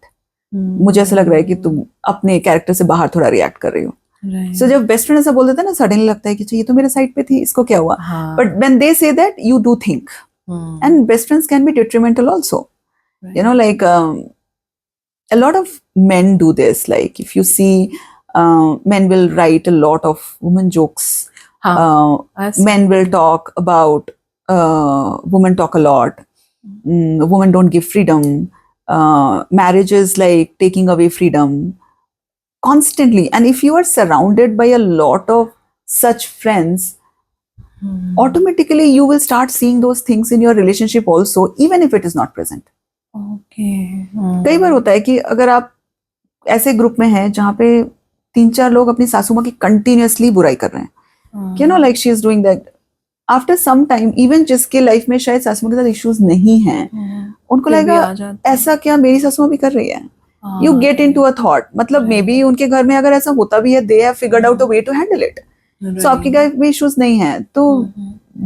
मुझे ऐसा लग रहा है कि तुम अपने character से बाहर थोड़ा रिएक्ट कर रही हो. So जब बेस्ट फ्रेंड ऐसा बोल देता है ना, सडनली लगता है कि ये तो मेरे साइड पे थी, इसको क्या हुआ? But when they say that, you do think. And best friends can be detrimental also. You know, like a lot of men do this. Like if you see, men will write a lot of women jokes. Men will talk about women talk a lot. Women don't give freedom. Marriage is like taking away freedom constantly. And if you are surrounded by a lot of such friends, automatically you will start seeing those things in your relationship also, even if it is not present. कई बार होता है कि अगर आप ऐसे group में हैं जहाँ पे 3-4 लोग अपनी सासू माँ की कंटिन्यूअसली बुराई कर रहे हैं, you know, like she is doing that. After some time, even जिसके लाइफ में शायद सासू माँ के साथ इश्यूज नहीं हैं, उनको लगेगा ऐसा क्या मेरी सासू माँ भी कर रही है. You get into a thought, मतलब मे बी उनके घर में अगर ऐसा होता भी है, they have figured out a way to handle it. So आपकी लाइफ में इश्यूज नहीं है, तो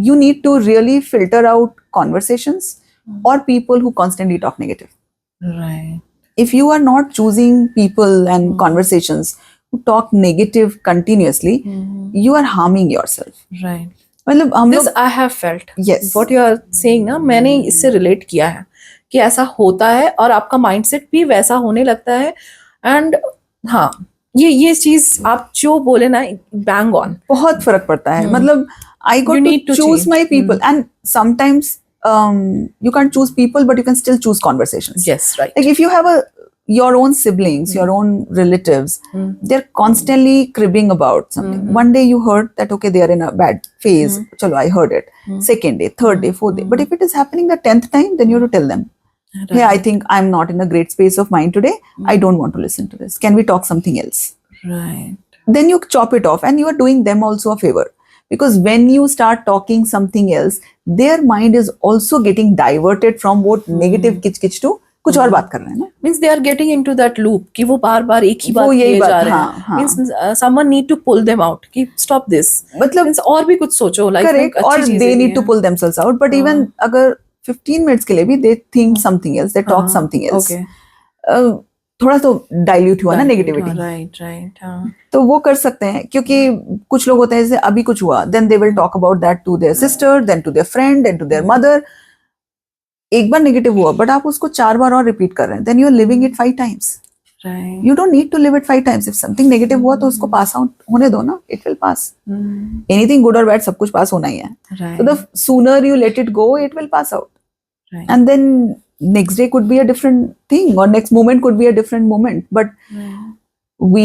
you need to really filter out conversations or people who constantly talk negative. Right. If you are not choosing people and conversations who talk negative continuously, you are harming yourself. Right. मतलब हम This लोग I have felt. Yes. What you are saying ना, मैंने इससे relate किया है कि ऐसा होता है और आपका माइंडसेट भी वैसा होने लगता है. एंड हाँ, ये चीज आप जो बोले ना, बैंग ऑन. बहुत फर्क पड़ता है. मतलब I got to choose my people, and sometimes you can't choose people, but you can still choose conversations. Yes, right. Like if you have your own siblings, your own relatives, they're constantly cribbing about something. One day you heard that okay, they are in a bad phase. Chalo, I heard it. Second day, third day, fourth day. But if it is happening the 10th time, then you have to tell them, hey, I think I'm not in a great space of mind today. I don't want to listen to this. Can we talk something else? Right. Then you chop it off, and you are doing them also a favor. Because when you start talking something else, their mind is also getting diverted from what negative किच to कुछ और बात कर रहे हैं ना. Means they are getting into that loop कि वो बार-बार एक ही बात किए जा रहे हैं. Means someone need to pull them out कि stop this. मतलब means और भी कुछ सोचो, like correct, or they need to pull themselves out. But even अगर 15 minutes के लिए भी they think something else, they talk something else. Okay. थोड़ा तो डाइल्यूट हुआ ना नेगेटिविटी. राइट. तो वो कर सकते हैं, क्योंकि कुछ लोग होते हैं जैसे अभी कुछ हुआ, then they will talk about that to their sister, then to their friend, then to their mother. एक बार नेगेटिव हुआ, बट आप उसको 4 बार और रिपीट कर रहे हैं, then you are living it 5 times. Right. You don't need to live it 5 times. If something negative हुआ तो उसको पास आउट होने दो ना, it will pass. Anything good or bad, सब कुछ पास होना ही है. So the sooner you let it go, it will pass out. Right. And then next day could be a different thing, or next moment could be a different moment. But we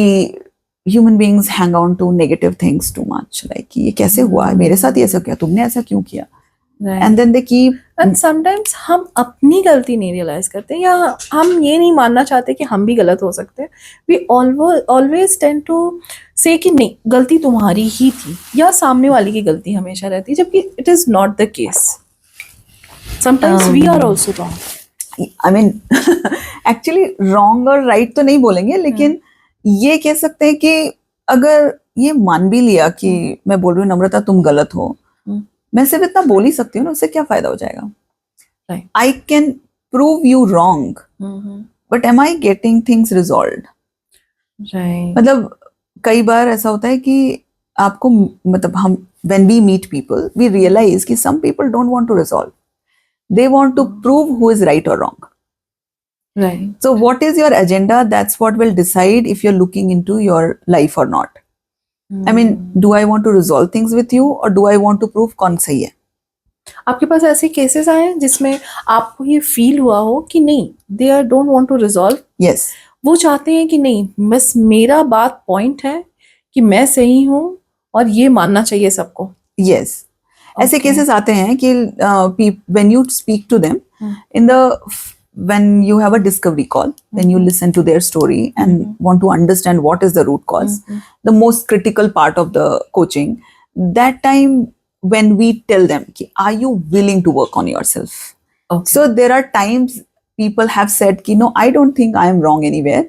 human beings hang on to negative things too much, like ये कैसे हुआ, मेरे साथ ही ऐसा किया, तुमने ऐसा क्यों किया, Right. and then they keep and sometimes हम अपनी गलती नहीं रियलाइज करते या हम ये नहीं मानना चाहते कि हम भी गलत हो सकते हैं. वी ऑलवेज टेंड टू से कि नहीं गलती तुम्हारी ही थी या सामने वाले की गलती हमेशा रहती है, जबकि it is not the case. Sometimes we are also wrong. I mean actually wrong और right तो नहीं बोलेंगे, लेकिन ये कह सकते हैं कि अगर ये मान भी लिया कि मैं बोल रही हूँ नम्रता तुम गलत हो, मैं सिर्फ इतना बोल ही सकती हूँ ना, उससे क्या फायदा हो जाएगा. Right. I can prove you wrong, but am I getting things resolved? Right. मतलब कई बार ऐसा होता है कि आपको मतलब हम when we meet people we realize कि some people don't want to resolve, they want to prove who is right or wrong. Right. So what is your agenda? That's what will decide if you're looking into your life or not. I mean, do I want to resolve things with you or do I want to prove कौन सही है? आपके पास ऐसे cases आए हैं जिसमें आपको ये फील हुआ हो कि नहीं they are don't want to resolve, Yes. वो चाहते हैं कि नहीं बस मेरा बात पॉइंट है कि मैं सही हूँ और ये मानना चाहिए सबको. Yes. ऐसे Okay. cases आते हैं कि when you speak to them in the when you have a discovery call, when you listen to their story and want to understand what is the root cause, the most critical part of the coaching, that time when we tell them ki, are you willing to work on yourself? Okay. So there are times people have said ki, no, I don't think I am wrong anywhere.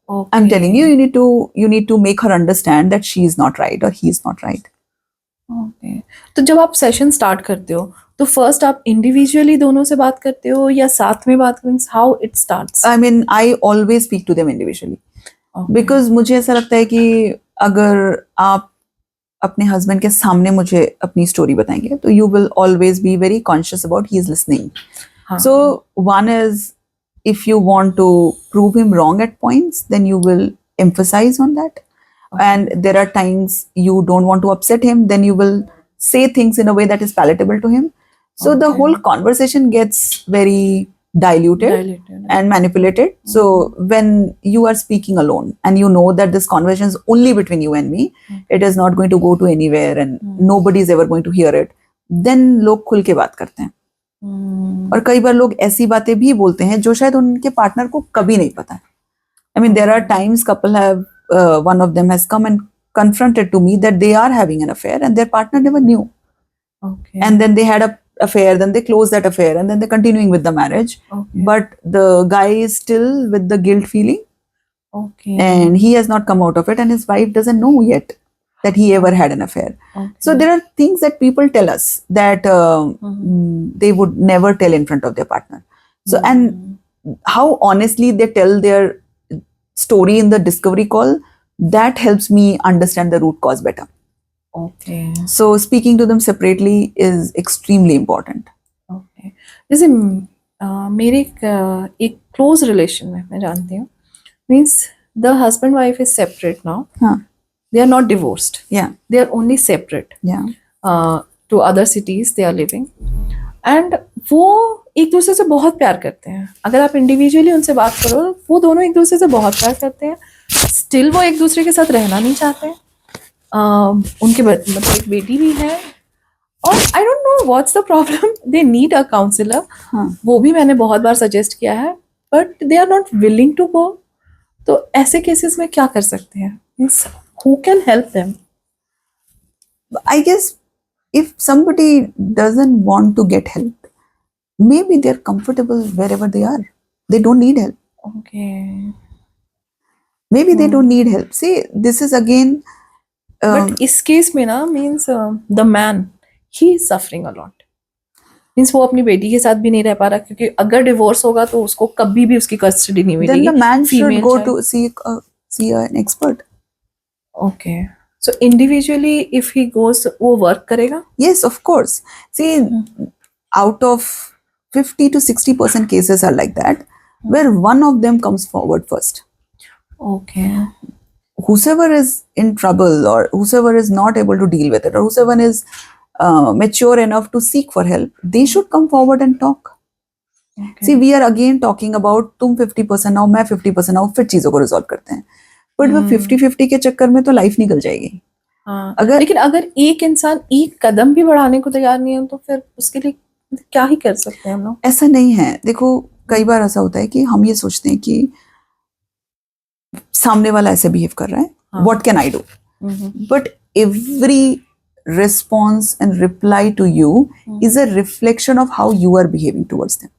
Okay. I'm telling you, you need to make her understand that she is not right or he is not right. Okay. तो जब आप session start करते हो तो first आप individually दोनों से बात करते हो या साथ में बात करते हो, how it starts? I mean, I always speak to them individually. Because मुझे ऐसा लगता है कि अगर आप अपने हस्बैंड के सामने मुझे अपनी स्टोरी बताएंगे तो you will always be very conscious about he is listening. So one is if you want to prove him wrong at points, then you will emphasize on that. And there are times you don't want to upset him, then you will say things in a way that is palatable to him. So the whole conversation gets very diluted and manipulated. So when you are speaking alone and you know that this conversation is only between you and me, it is not going to go to anywhere and nobody is ever going to hear it, then लोग खुल के बात करते हैं. और कई बार लोग ऐसी बातें भी बोलते हैं जो शायद उनके पार्टनर को कभी नहीं पता है. I mean, there are times couple have one of them has come and confronted to me that they are having an affair and their partner never knew. Okay. And then they had a affair, then they closed that affair and then they're continuing with the marriage. Okay. But the guy is still with the guilt feeling Okay. and he has not come out of it and his wife doesn't know yet that he ever had an affair. Okay. So there are things that people tell us that they would never tell in front of their partner. So and how honestly they tell their story in the discovery call, that helps me understand the root cause better. Okay. So speaking to them separately is extremely important. Okay. जैसे मेरे एक close relation में मैं जानती हूँ, means the husband wife is separate now, Huh. They are not divorced, Yeah. They are only separate Yeah. Two other cities they are living and वो एक दूसरे से बहुत प्यार करते हैं. अगर आप इंडिविजुअली उनसे बात करो वो दोनों एक दूसरे से बहुत प्यार करते हैं, स्टिल वो एक दूसरे के साथ रहना नहीं चाहते. उनके मतलब एक बेटी भी है और I don't know what's the problem, they need a counsellor. वो भी मैंने बहुत बार सजेस्ट किया है but they are not willing to go. तो ऐसे केसेस में क्या कर सकते हैं, means who can help them? I guess if somebody doesn't want to get help, maybe they're comfortable wherever they are. They don't need help. Okay. Maybe they don't need help. See, this is again. But इस case में ना means the man he is suffering a lot. Means वो अपनी बेटी के साथ भी नहीं रह पा रहा क्योंकि अगर डिवोर्स होगा तो उसको कभी भी उसकी कस्टडी नहीं then मिलेगी. the man should Female go child. to see an expert. Okay. So individually if he goes वो वर्क करेगा? Yes, of course. See, out of 50 to 60% cases are like that, where one of them comes forward first. Okay. Whosoever is in trouble or whosoever is not able to deal with it or whosoever is mature enough to seek for help, they should come forward and talk. See, we are again talking about तुम 50% आओ मैं 50% आओ फिर चीजों को resolve करते हैं. But वो 50-50 के चक्कर में तो लाइफ निकल जाएगी. हाँ, अगर लेकिन अगर एक इंसान एक कदम भी बढ़ाने को तैयार नहीं है तो फिर उसके लिए क्या ही कर सकते हैं हम लोग. ऐसा नहीं है, देखो कई बार ऐसा होता है कि हम ये सोचते हैं कि सामने वाला ऐसे बिहेव कर रहा है, हाँ. What can I do, but every response and reply to you is a reflection of how you are behaving towards them.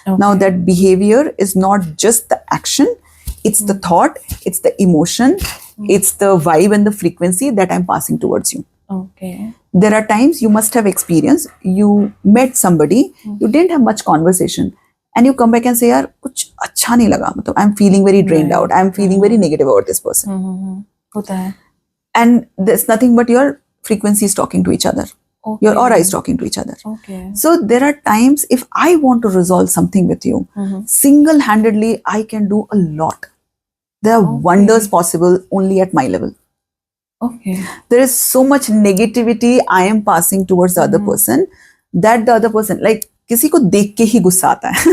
Okay. Now that behavior is not just the action, it's the thought, it's the emotion, it's the vibe and the frequency that I'm passing towards you. Okay. There are times you must have experienced, you met somebody, you didn't have much conversation and you come back and say yaar kuch acha nahi laga, matlab I'm feeling very drained out, I'm feeling very negative about this person. होता है. And there's nothing but your frequency is talking to each other. Okay. Your aura is talking to each other. Okay. So there are times if I want to resolve something with you, single-handedly I can do a lot. There are wonders possible only at my level. Okay. There is so much negativity I am passing towards the other person that the other person, like किसी को देख के ही गुस्सा आता है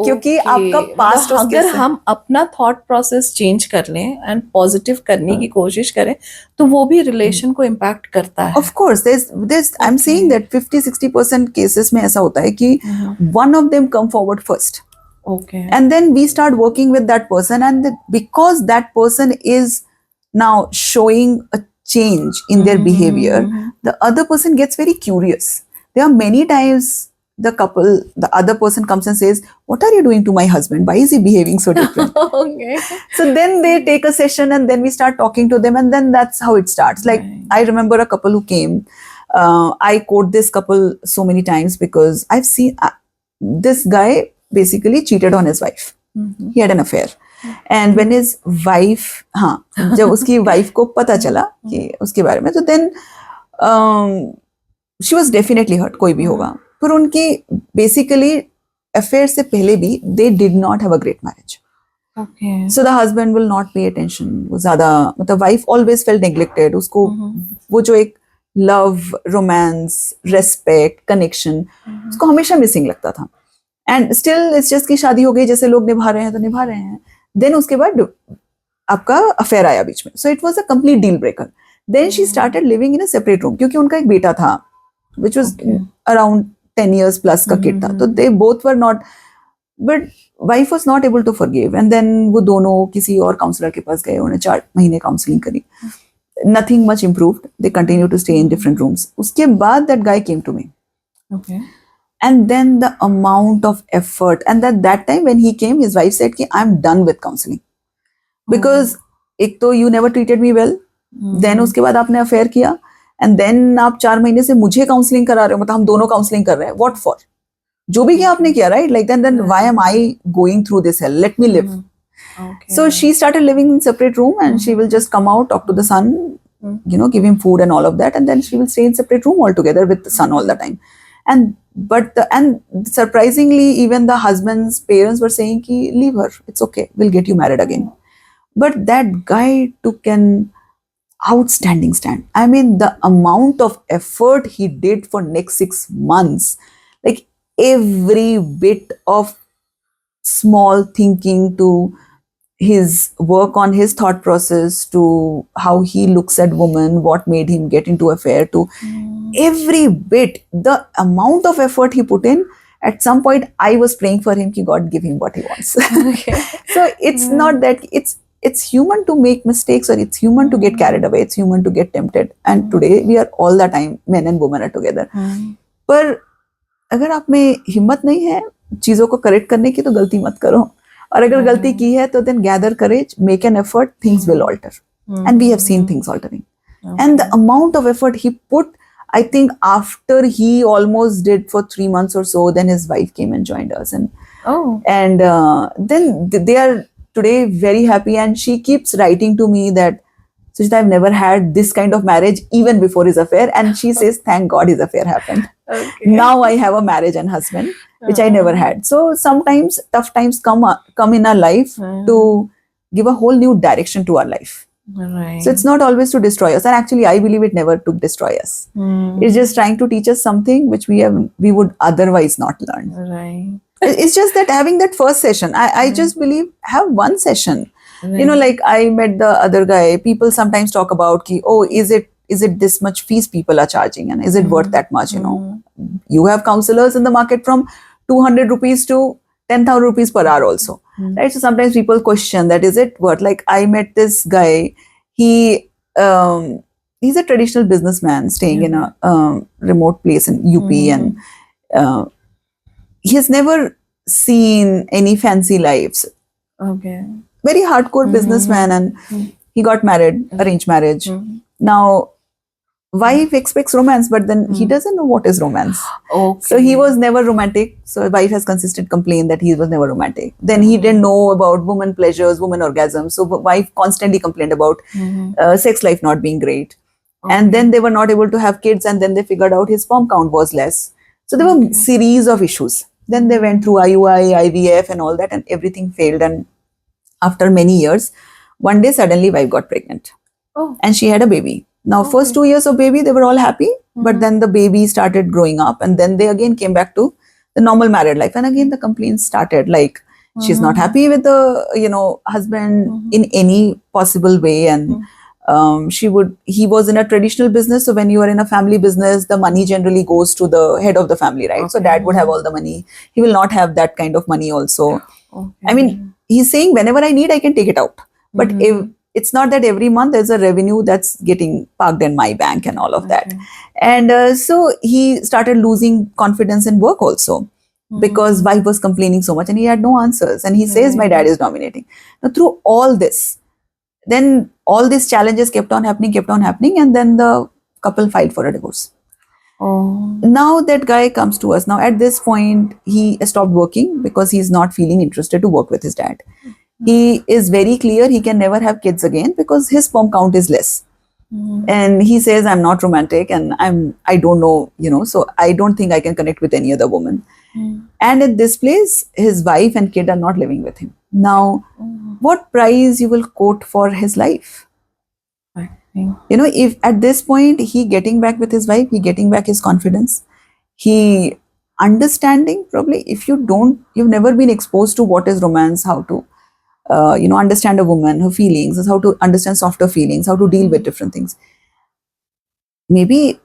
क्योंकि आपका past अगर हम अपना थॉट प्रोसेस चेंज कर लें एंड पॉजिटिव करने की कोशिश करें तो वो भी रिलेशन को इम्पैक्ट करता है. Of course, there's I'm saying that 50-60% cases में ऐसा होता है कि one of them come forward first. Okay. And then we start working with that person, and because that person is now showing a change in their behavior, the other person gets very curious. There are many times the other person comes and says, what are you doing to my husband? Why is he behaving so different? Okay. So then they take a session and then we start talking to them, and then that's how it starts. Like I remember a couple who came. I quote this couple so many times because I've seen this guy basically cheated on his wife. He had an affair. And when his wife, जब उसकी wife को पता चला कि उसके बारे में, तो then she was definitely hurt. कोई भी होगा. पर उनकी basically affair से पहले भी they did not have a great marriage. Okay. So the husband will not pay attention. वो ज़्यादा मतलब wife always felt neglected. उसको वो जो एक love, romance, respect, connection उसको हमेशा missing लगता था. And still it's just कि शादी हो गई, जैसे लोग निभा रहे हैं तो निभा रहे हैं. Then उसके बाद आपका affair आया बीच में. So it was a complete deal breaker. Then she started living in a separate room क्योंकि उनका एक बेटा था which was around 10 years plus का kid था. तो they both were not, but wife was not able to forgive. And then वो दोनों किसी और counselor के पास गए, उन्हें 4 महीने counseling करी. Nothing much improved. They continue to stay in different rooms. उसके बाद that guy came to me. Okay. And then the amount of effort, and that time when he came, his wife said कि I'm done with counseling because एक तो you never treated me well. Then उसके बाद आपने affair किया. And then आप 4 महीने से मुझे काउंसलिंग करा रहे हो, मतलब हम दोनों काउंसलिंग कर रहे हैं. What for? जो भी किया आपने किया, right? Like then why am I going through this hell? Let me live. Okay. So she started living in separate room, and she will just come out, talk to the son, give him food and all of that, and then she will stay in separate room altogether with the son all the time. And surprisingly, even the husband's parents were saying ki leave her, it's okay, we'll get you married again. But that guy took an outstanding stand. I mean, the amount of effort he did for next 6 months, like every bit of small thinking to his work on his thought process, to how he looks at women, what made him get into affair, to every bit, the amount of effort he put in. At some point, I was praying for him, ki God give him what he wants. Okay. So it's not that it's human to make mistakes, or it's human to get carried away, it's human to get tempted. And today we are all the time, men and women are together. पर अगर आप में हिम्मत नहीं है चीजों को correct करने की, तो गलती मत करो. और अगर गलती की है तो then gather courage, make an effort, things will alter. And we have seen things altering. And the amount of effort he put, I think after he almost did for 3 months or so, then his wife came and joined us. And then they are today very happy, and she keeps writing to me that Sujita, I've never had this kind of marriage even before his affair, and she says thank God his affair happened. Okay. Now I have a marriage and husband, which I never had. So sometimes tough times come in our life to give a whole new direction to our life. Right. So it's not always to destroy us, and actually I believe it never to destroy us. It's just trying to teach us something which we would otherwise not learn. Right. It's just that having that first session, I just believe have one session. You know, like I met the other guy, people sometimes talk about ki, oh, is it this much fees people are charging and is it worth that much, you know? You have counselors in the market from 200 rupees to 10,000 rupees per hour also, right? So sometimes people question that, is it worth? Like I met this guy, he's a traditional businessman staying in a remote place in UP, and he has never seen any fancy lives. Okay. Very hardcore businessman, and he got married, arranged marriage. Now wife expects romance, but then he doesn't know what is romance. Okay. So he was never romantic. So wife has consistent complained that he was never romantic. Then he didn't know about woman pleasures, woman orgasms. So wife constantly complained about sex life not being great. And then they were not able to have kids, and then they figured out his sperm count was less. So there were series of issues. Then they went through IUI, IVF and all that, and everything failed. And after many years, one day suddenly wife got pregnant. And she had a baby. Now first 2 years of baby, they were all happy, but then the baby started growing up, and then they again came back to the normal married life, and again the complaints started, like she's not happy with the husband in any possible way. And he was in a traditional business, so when you are in a family business, the money generally goes to the head of the family, right? So dad would have all the money, he will not have that kind of money also. I mean, he's saying whenever I need I can take it out, but if it's not that every month there's a revenue that's getting parked in my bank and all of that. And so he started losing confidence in work also, because wife was complaining so much and he had no answers, and he says my dad is dominating. Now through all this, then all these challenges kept on happening, and then the couple filed for a divorce. Now that guy comes to us. Now at this point he stopped working because he's not feeling interested to work with his dad. He is very clear he can never have kids again because his sperm count is less. And he says, I'm not romantic, and I don't know, so I don't think I can connect with any other woman. And at this place, his wife and kid are not living with him. Now, what price you will quote for his life? If at this point he getting back with his wife, he getting back his confidence, he understanding, probably if you've never been exposed to what is romance, how to understand a woman, her feelings, how to understand softer feelings, how to deal with different things. Maybe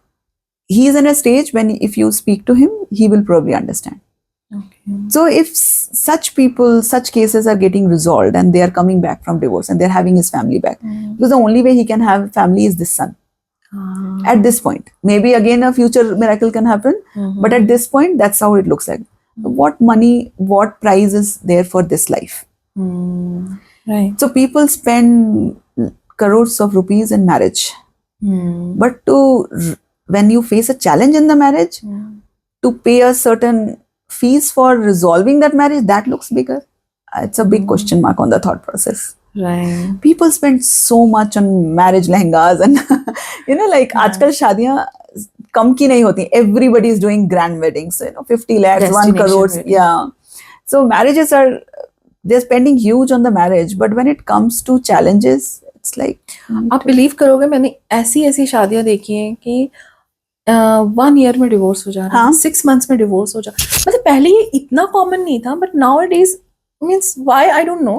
he is in a stage when if you speak to him, he will probably understand. So if such cases are getting resolved and they are coming back from divorce and they're having his family back, because the only way he can have family is this son. At this point, maybe again a future miracle can happen, but at this point, that's how it looks like. What money, what price is there for this life? Right. So people spend crores of rupees in marriage, but when you face a challenge in the marriage, to pay a certain fees for resolving that marriage, that looks bigger. It's a big question mark on the thought process. Right. People spend so much on marriage lehengas and आजकल शादियां कम की नहीं होती. Everybody is doing grand weddings, 50 lakhs, 1 crore. Yeah. So marriages they're spending huge on the marriage, but when it comes to challenges, it's like. आप believe करोगे, मैंने ऐसी शादियां देखी हैं कि 1 year में डिवोर्स हो जा रहा है, 6 months में डिवोर्स हो जा रहा है. मतलब पहले ये इतना कॉमन नहीं था, but now it is means why I don't know.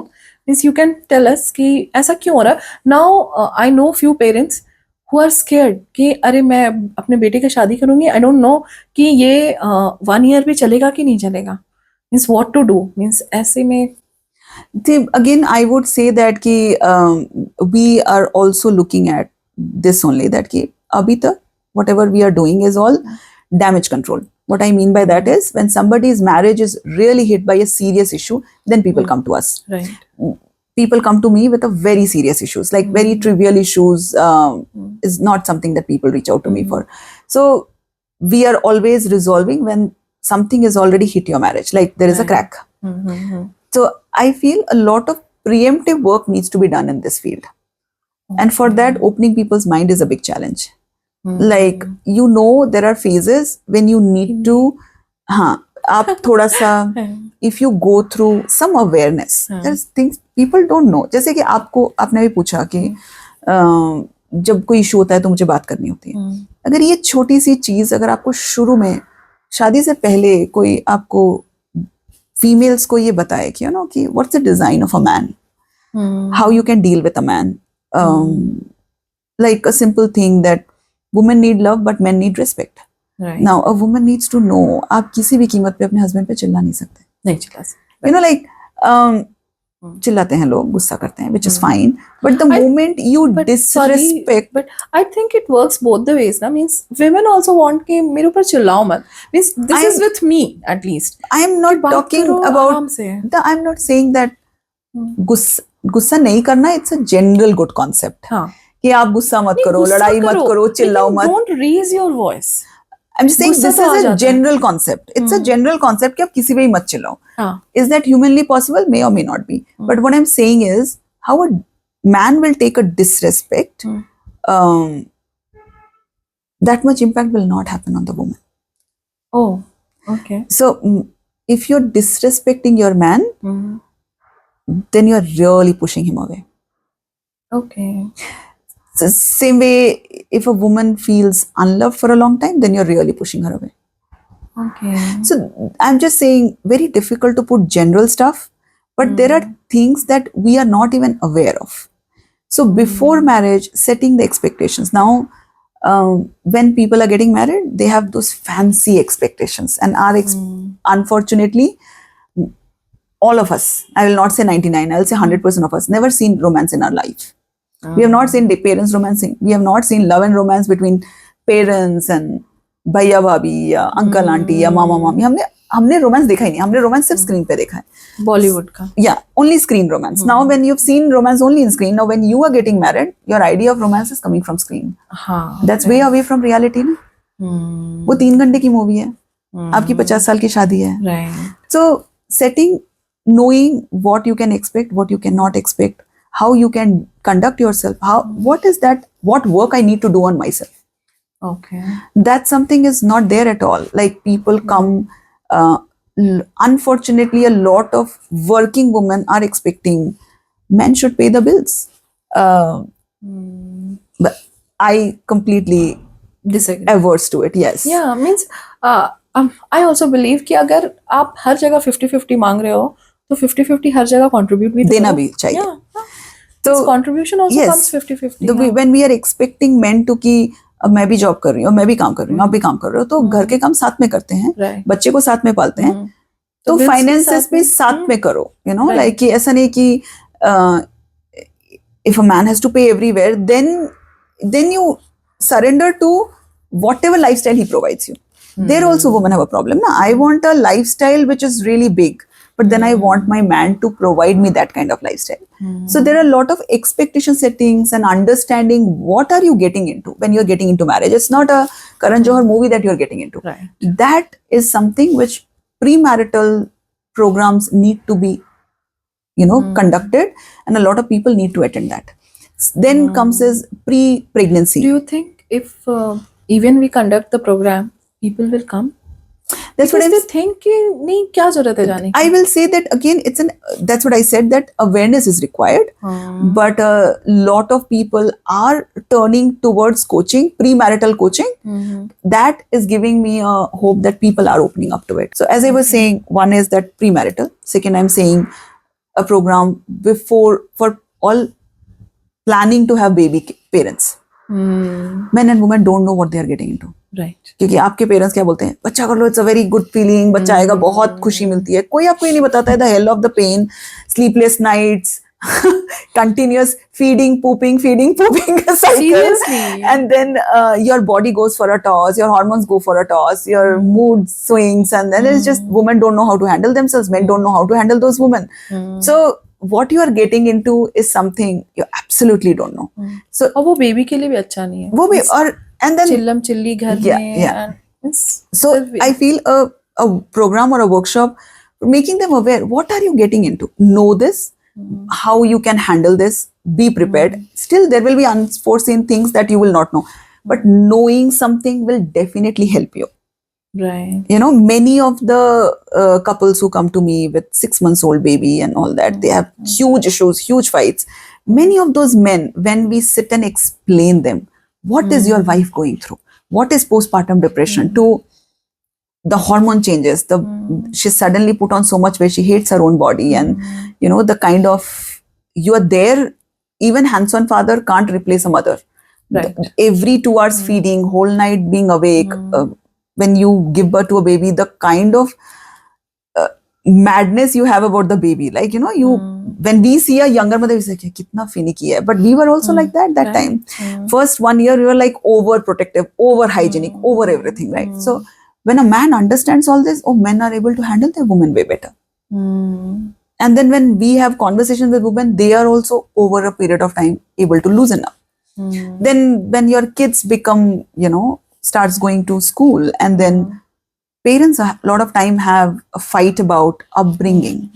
Means you can tell us कि ऐसा क्यों हो रहा है. Now I know few parents who are scared कि अरे मैं अपने बेटे की शादी करूंगी, आई डोंट नो कि ये 1 year भी चलेगा कि नहीं चलेगा. Means what to do. Means ऐसे में again I would say that we are also looking at this only, that abhi tak whatever we are doing is all damage control. What I mean by that is, when somebody's marriage is really hit by a serious issue, then people come to us. Right. People come to me with a very serious issues, like very trivial issues is not something that people reach out to me for. So we are always resolving when something is already hit your marriage, like there is a crack. So I feel a lot of preemptive work needs to be done in this field. And for that, opening people's mind is a big challenge. Like, there are phases when you need to, aap thoda sa, if you go through some awareness, there's things people don't know. जैसे कि आपने भी पूछा कि जब कोई issue होता है तो मुझे बात करनी होती है. अगर ये छोटी सी चीज अगर आपको शुरू में शादी से पहले कोई आपको फीमेल्स को ये बताए कि कि what's the design of a man, how you can deal with a man. Like a simple thing that women need love but men need respect. Right. Now a woman needs to know आप किसी भी कीमत पे अपने husband पे चिल्ला नहीं सकते. नहीं चिल्ला सकते. You know, like चिल्लाते हैं लोग, गुस्सा करते हैं, which is fine, but the I- moment you But disrespect, but I think it works both the ways ना. Means women also want कि मेरे ऊपर चिल्लाओ मत. Means this is with me at least. I am कि not बात talking करो about आराम से. I'm not saying that गुस्सा नहीं करना, it's a general good concept. हाँ. कि आप गुस्सा मत नहीं, करो, गुस्सा लड़ाई मत करो, चिल्लाओ लेकिन मत. Don't raise your voice. I'm just saying गुस्सा this तो आ is a जाता है. general concept. It's a general concept कि आप किसी पे ही मत चिल्लाओ. हाँ. Is that humanly possible? May or may not be. But what I'm saying is how a man will take a disrespect, that much impact will not happen on the woman. Oh, okay. So if you're disrespecting your man, then you're really pushing him away. Okay. So same way, if a woman feels unloved for a long time, then you're really pushing her away. Okay. So I'm just saying, very difficult to put general stuff, but there are things that we are not even aware of. So before marriage, setting the expectations. Now, when people are getting married, they have those fancy expectations, and our unfortunately, all of us, I will not say 99, I will say 100% of us, never seen romance in our life. We have not seen the parents romancing. We have not seen love and romance between parents and भैया भाभी या uncle aunty या मामा मामी. हमने romance देखा ही नहीं. हमने romance सिर्फ स्क्रीन पे देखा है. बॉलीवुड का. Yeah, only screen romance. Now when you've seen romance only in screen, now when you are getting married, your idea of romance is coming from screen. हाँ. That's way away from reality. ना? वो 3 घंटे की movie है. आपकी 50 साल की शादी है. Right. So setting, knowing what you can expect, what you cannot expect, how you can conduct yourself, what is that, what work I need to do on myself. Okay. That something is not there at all. Like people come, unfortunately, a lot of working women are expecting men should pay the bills. But I completely Disagree. averse to it. Yes. Yeah, means I also believe कि अगर आप हर जगह 50-50 मांग रहे हो तो 50-50 हर जगह contribute भी तो देना करो. भी चाहिए. Yeah. So contribution also yes, comes 50-50. when we are expecting men to कि अब मैं भी जॉब कर रही हूँ, मैं भी काम कर रही हूँ, आप भी काम कर रहे हो, तो घर के काम साथ में करते हैं, Right. बच्चे को साथ में पालते हैं, तो bills भी फाइनेंसेस साथ भी में. साथ में करो. You know, Right. like कि ऐसा नहीं कि if a man has to pay everywhere, then you surrender to whatever lifestyle he provides you. There also women have a problem. Na? I want a lifestyle which is really big, but then I want my man to provide me that kind of lifestyle. So there are a lot of expectation settings and understanding what are you getting into when you're getting into marriage. It's not a Karan Johar movie that you're getting into. Right. That is something which premarital programs need to be, conducted, and a lot of people need to attend that. Then comes is pre-pregnancy. Do you think if even we conduct the program, people will come? That's what Because I'm they think कि नहीं क्या जरूरत है जाने की. I will say that again, that's what I said, that awareness is required, but a lot of people are turning towards coaching, premarital coaching. That is giving me a hope that people are opening up to it. So as I was saying, one is that premarital. Second, I'm saying a program before for all planning to have baby parents. Men and women don't know what they are getting into. Right. क्योंकि आपके parents क्या बोलते हैं, बच्चा कर लो, it's a very good feeling, बच्चा आएगा बहुत खुशी मिलती है. कोई आपको ये नहीं बताता है the hell of the pain, sleepless nights, continuous feeding pooping cycle. Seriously. And then your body goes for a toss, your hormones go for a toss, your mood swings, and then it's just women don't know how to handle themselves, men don't know how to handle those women. So what you are getting into is something you absolutely don't know. So और वो baby के लिए भी अच्छा नहीं है. वो भी, और and then चिल्लम चिल्ली घर में. yeah. It's So I feel a program or a workshop making them aware, what are you getting into, know this, how you can handle this, be prepared. Still there will be unforeseen things that you will not know, but knowing something will definitely help you. right. Many of the couples who come to me with 6 months old baby and all that, they have huge issues, huge fights. Many of those men, when we sit and explain them, what is your wife going through? What is postpartum depression? To the hormone changes, she's suddenly put on so much weight, she hates her own body, and the kind of you are there. Even hands-on father can't replace a mother. Right. Every 2 hours feeding, whole night being awake, when you give birth to a baby, the kind of madness you have about the baby, like you when we see a younger mother we say kitna finicky hai, but we were also like that Right. time. First 1 year we were like over protective, over hygienic, over everything, right? So when a man understands all this, oh, men are able to handle their women way better. And then when we have conversations with women, they are also over a period of time able to loosen up. Then when your kids become, starts going to school, and then parents a lot of time have a fight about upbringing.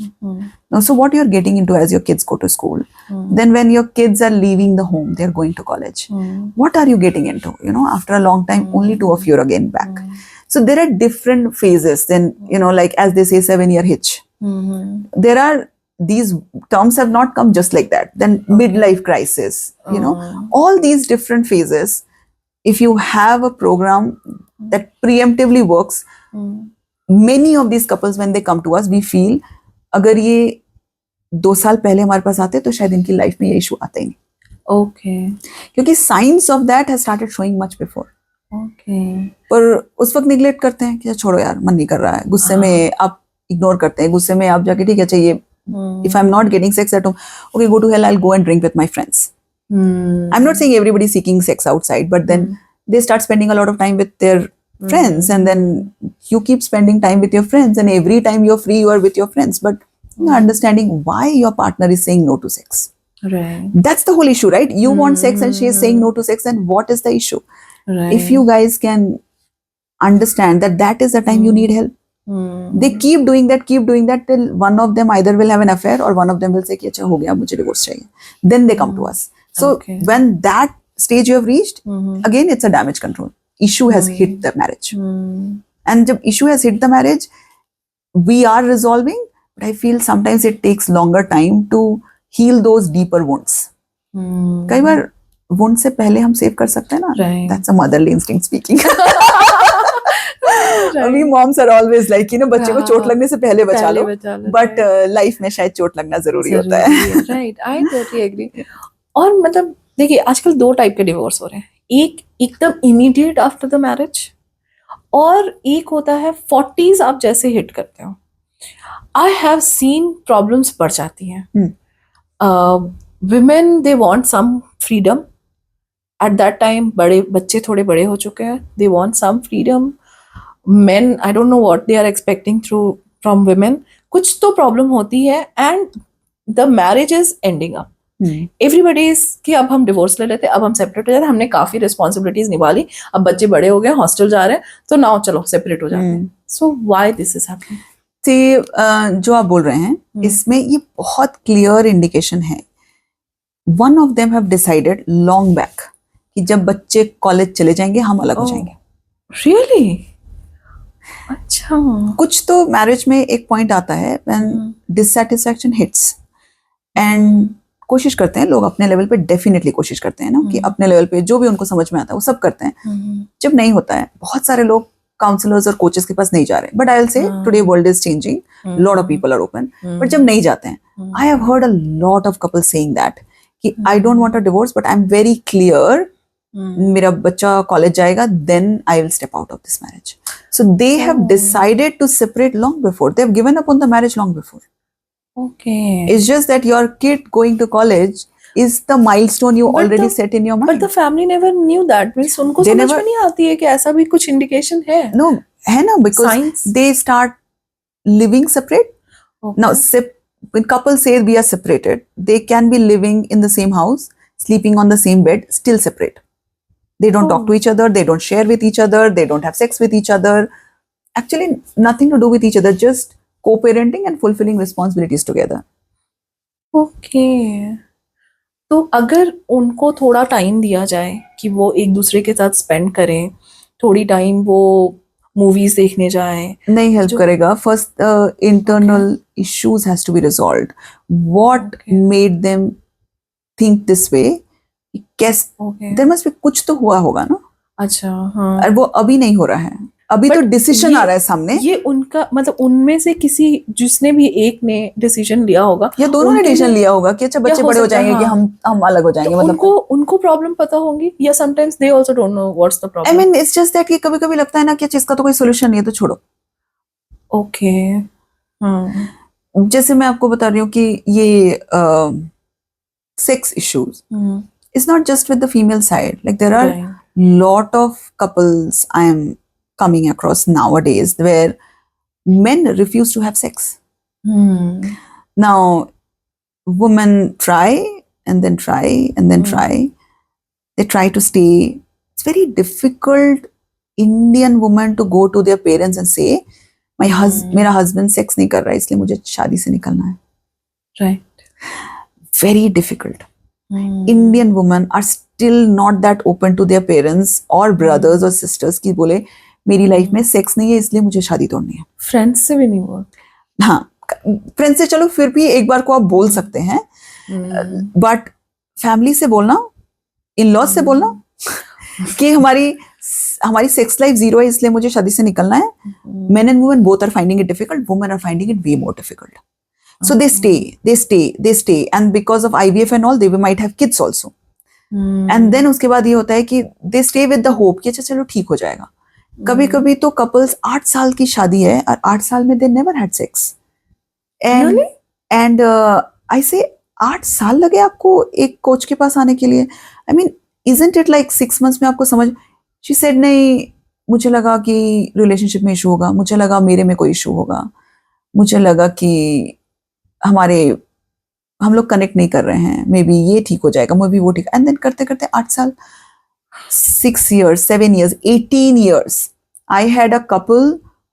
Now, so what you're getting into as your kids go to school, then when your kids are leaving the home, they're going to college, what are you getting into? After a long time, only 2 of you are again back. So there are different phases. Then, like as they say, 7-year hitch. There are, these terms have not come just like that. Then midlife crisis, all these different phases. If you have a program that preemptively works, many of these couples, when they come to us, we feel अगर ये 2 साल पहले हमारे पास आते तो शायद इनकी life में ये इशू आता ही नहीं. Okay. क्योंकि science of that has started showing much before. Okay. पर उस वक्त निगलेक्ट करते हैं कि छोड़ो यार, मन नहीं कर रहा है, गुस्से में आप इग्नोर करते हैं, गुस्से में आप जाके ठीक है चाहिए, if I'm not getting sex at home, okay, go to hell, I'll go and drink with my friends. I'm not saying everybody seeking sex outside, but then they start spending a lot of time with their friends, and then you keep spending time with your friends, and every time you're free, you are with your friends, but you're not understanding why your partner is saying no to sex. Right. That's the whole issue, right? You want sex and she is saying no to sex, and what is the issue? Right. If you guys can understand that that is the time you need help, they keep doing that till one of them either will have an affair or one of them will say कि अच्छा हो गया, मुझे divorce चाहिए. Then they come to us. So when that stage you have reached, again it's a damage control. Issue has hit the marriage. And जब issue has hit the marriage, we are resolving, but I feel sometimes it takes longer time to heal those deeper wounds. कई बार wound से पहले हम save कर सकते हैं ना. Right. That's a motherly instinct speaking. We moms are always like, बच्चे को चोट लगने से पहले बचा लो, but लाइफ में शायद चोट लगना जरूरी होता है. Right, I totally agree. और मतलब देखिए आजकल 2 टाइप के डिवोर्स हो रहे हैं. एक एकदम इमीडिएट आफ्टर द मैरिज, और एक होता है 40s आप जैसे हिट करते हो. आई हैव सीन प्रॉब्लम्स बढ़ जाती हैं. Women they want some freedom at that time. बड़े बच्चे थोड़े बड़े हो चुके हैं, they want some freedom. Men, I don't know what they are expecting from women. कुछ तो प्रॉब्लम होती है, and the marriage is ending up. Everybody is कि अब हम डिवोर्स ले लेते, अब हम सेपरेट हो जाते, हमने काफी रिस्पॉन्सिबिलिटीज निभा ली, अब बच्चे बड़े हो गए, हॉस्टल जा रहे हैं, तो नाउ चलो सेपरेट हो जाते हैं. So why this is happening? जो आप बोल रहे हैं, इसमें ये बहुत क्लियर इंडिकेशन है. One of them have decided long back कि जब बच्चे कॉलेज चले जाएंगे हम अलग हो जाएंगे. Really? अच्छा. कुछ तो मैरिज में एक पॉइंट आता है when dissatisfaction hits, and कोशिश करते हैं लोग अपने लेवल पे, डेफिनेटली कोशिश करते हैं ना कि अपने लेवल पे जो भी उनको समझ में आता है वो सब करते हैं. जब नहीं होता है, बहुत सारे लोग काउंसलर्स और कोचेस के पास नहीं जा रहे, but I will say today world is changing, lot of people are open, but जब नहीं जाते हैं, I have heard a lot of couples saying that कि I don't want a divorce, but I am very clear मेरा बच्चा college जाएगा, then I will step out of this marriage. So they have decided to separate long before. They have given up on the marriage long before. Okay. It's just that your kid going to college is the milestone you already set in your mind. But the family never knew that. Means उनको समझ में नहीं आती है कि ऐसा भी कुछ indication है. No, है ना, because Science. they start living separate. Okay. Now, when couples say we are separated, they can be living in the same house, sleeping on the same bed, still separate. They don't talk to each other, they don't share with each other, they don't have sex with each other. Actually, nothing to do with each other, just co-parenting and fulfilling responsibilities together. Okay. तो अगर उनको थोड़ा time दिया जाए कि वो एक दूसरे के साथ स्पेंड करें, थोड़ी टाइम वो मूवीज देखने जाएं, नहीं हेल्प करेगा. First internal issues has to be resolved. What made them think this way? कैसे, देयर मस्ट बी, कुछ तो हुआ होगा ना. अच्छा. हाँ. और वो अभी नहीं हो रहा है. अभी तो But डिसीजन ये- आ रहा है सामने, ये उनका मतलब उनमें से किसी जिसने भी एक ने डिसीजन लिया होगा या दोनों ने उनके डिसीजन लिए लिया होगा कि अच्छा या बच्चे हो बड़े हो सकता है, जाएंगे कि हाँ, हम अलग हो जाएंगे, तो मतलब उनको प्रॉब्लम पता होंगी या sometimes they also don't know what's the I problem. Mean it's just that कि कभी कभी लगता है ना कि अच्छा इसका तो कोई सोल्यूशन नहीं है तो छोड़ो. ओके. जैसे मैं आपको बता रही हूँ कि ये sex issues is not just with the female side. Like there are Right. lot of couples I am coming across nowadays where men refuse to have sex. Now, women try and then try and then try. They try to stay. It's very difficult Indian woman to go to their parents and say, मेरा husband sex नहीं कर रहा है इसलिए मुझे शादी से निकलना है. Right. Very difficult. Indian women are still not that open to their parents or brothers or sisters कि बोले मेरी लाइफ में सेक्स नहीं है इसलिए मुझे शादी तोड़नी है. फ्रेंड्स से भी नहीं हुआ. हाँ, फ्रेंड से चलो फिर भी एक बार को आप बोल सकते हैं, बट फैमिली से बोलना, इन लॉज से बोलना कि हमारी सेक्स लाइफ जीरो है इसलिए मुझे शादी से निकलना है. Men and women both are finding it difficult. Women are finding it way more difficult. So they stay, and because of IVF and all, they might have kids also. And then उसके बाद ये होता है कि they stay with the hope कि अच्छा चलो ठीक हो जाएगा. कभी कभी तो couples 8 साल की शादी है और 8 साल में they never had sex. Really? And I say 8 साल लगे आपको एक कोच के पास आने के लिए. I mean, isn't it like 6 months में आपको समझ. She said नहीं, मुझे लगा कि रिलेशनशिप में इशू होगा, मुझे लगा मेरे में कोई इशू होगा, मुझे लगा कि हम लोग कनेक्ट नहीं कर रहे हैं, मे बी ये ठीक हो जाएगा, मे बी वो ठीक. एंड देन करते करते 8 साल, 6 years, 7 years, 18 years. I had a couple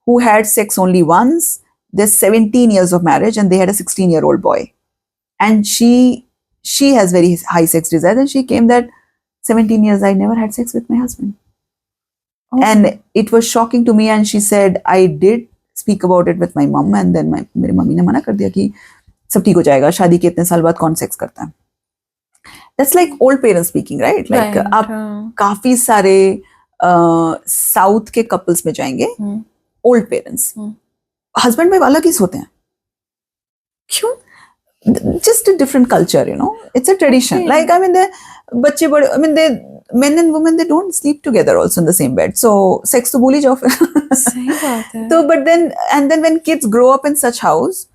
who had sex only once. There's 17 years of marriage and they had a 16-year-old boy. And she has very high sex desire and she came that 17 years I never had sex with my husband. Oh. And it was shocking to me and she said I did speak about it with my mom and then मेरी mummy ने मना कर दिया कि सब ठीक हो जाएगा, शादी के इतने साल बाद कौन सेक्स करता है. That's like old parents speaking, right? Like Right, आप काफी सारे साउथ के कपल्स में जाएंगे, ओल्ड पेरेंट्स, हस्बैंड वाइफ अलग ही सोते हैं. क्यों? Just a different culture, you know. It's a tradition. Okay. Like I mean, बच्चे बड़े, I mean, men and women they don't sleep together also in the same bed. So sex तो भूल ही जाओ फिर. सही बात है. So but then when kids grow up in such house,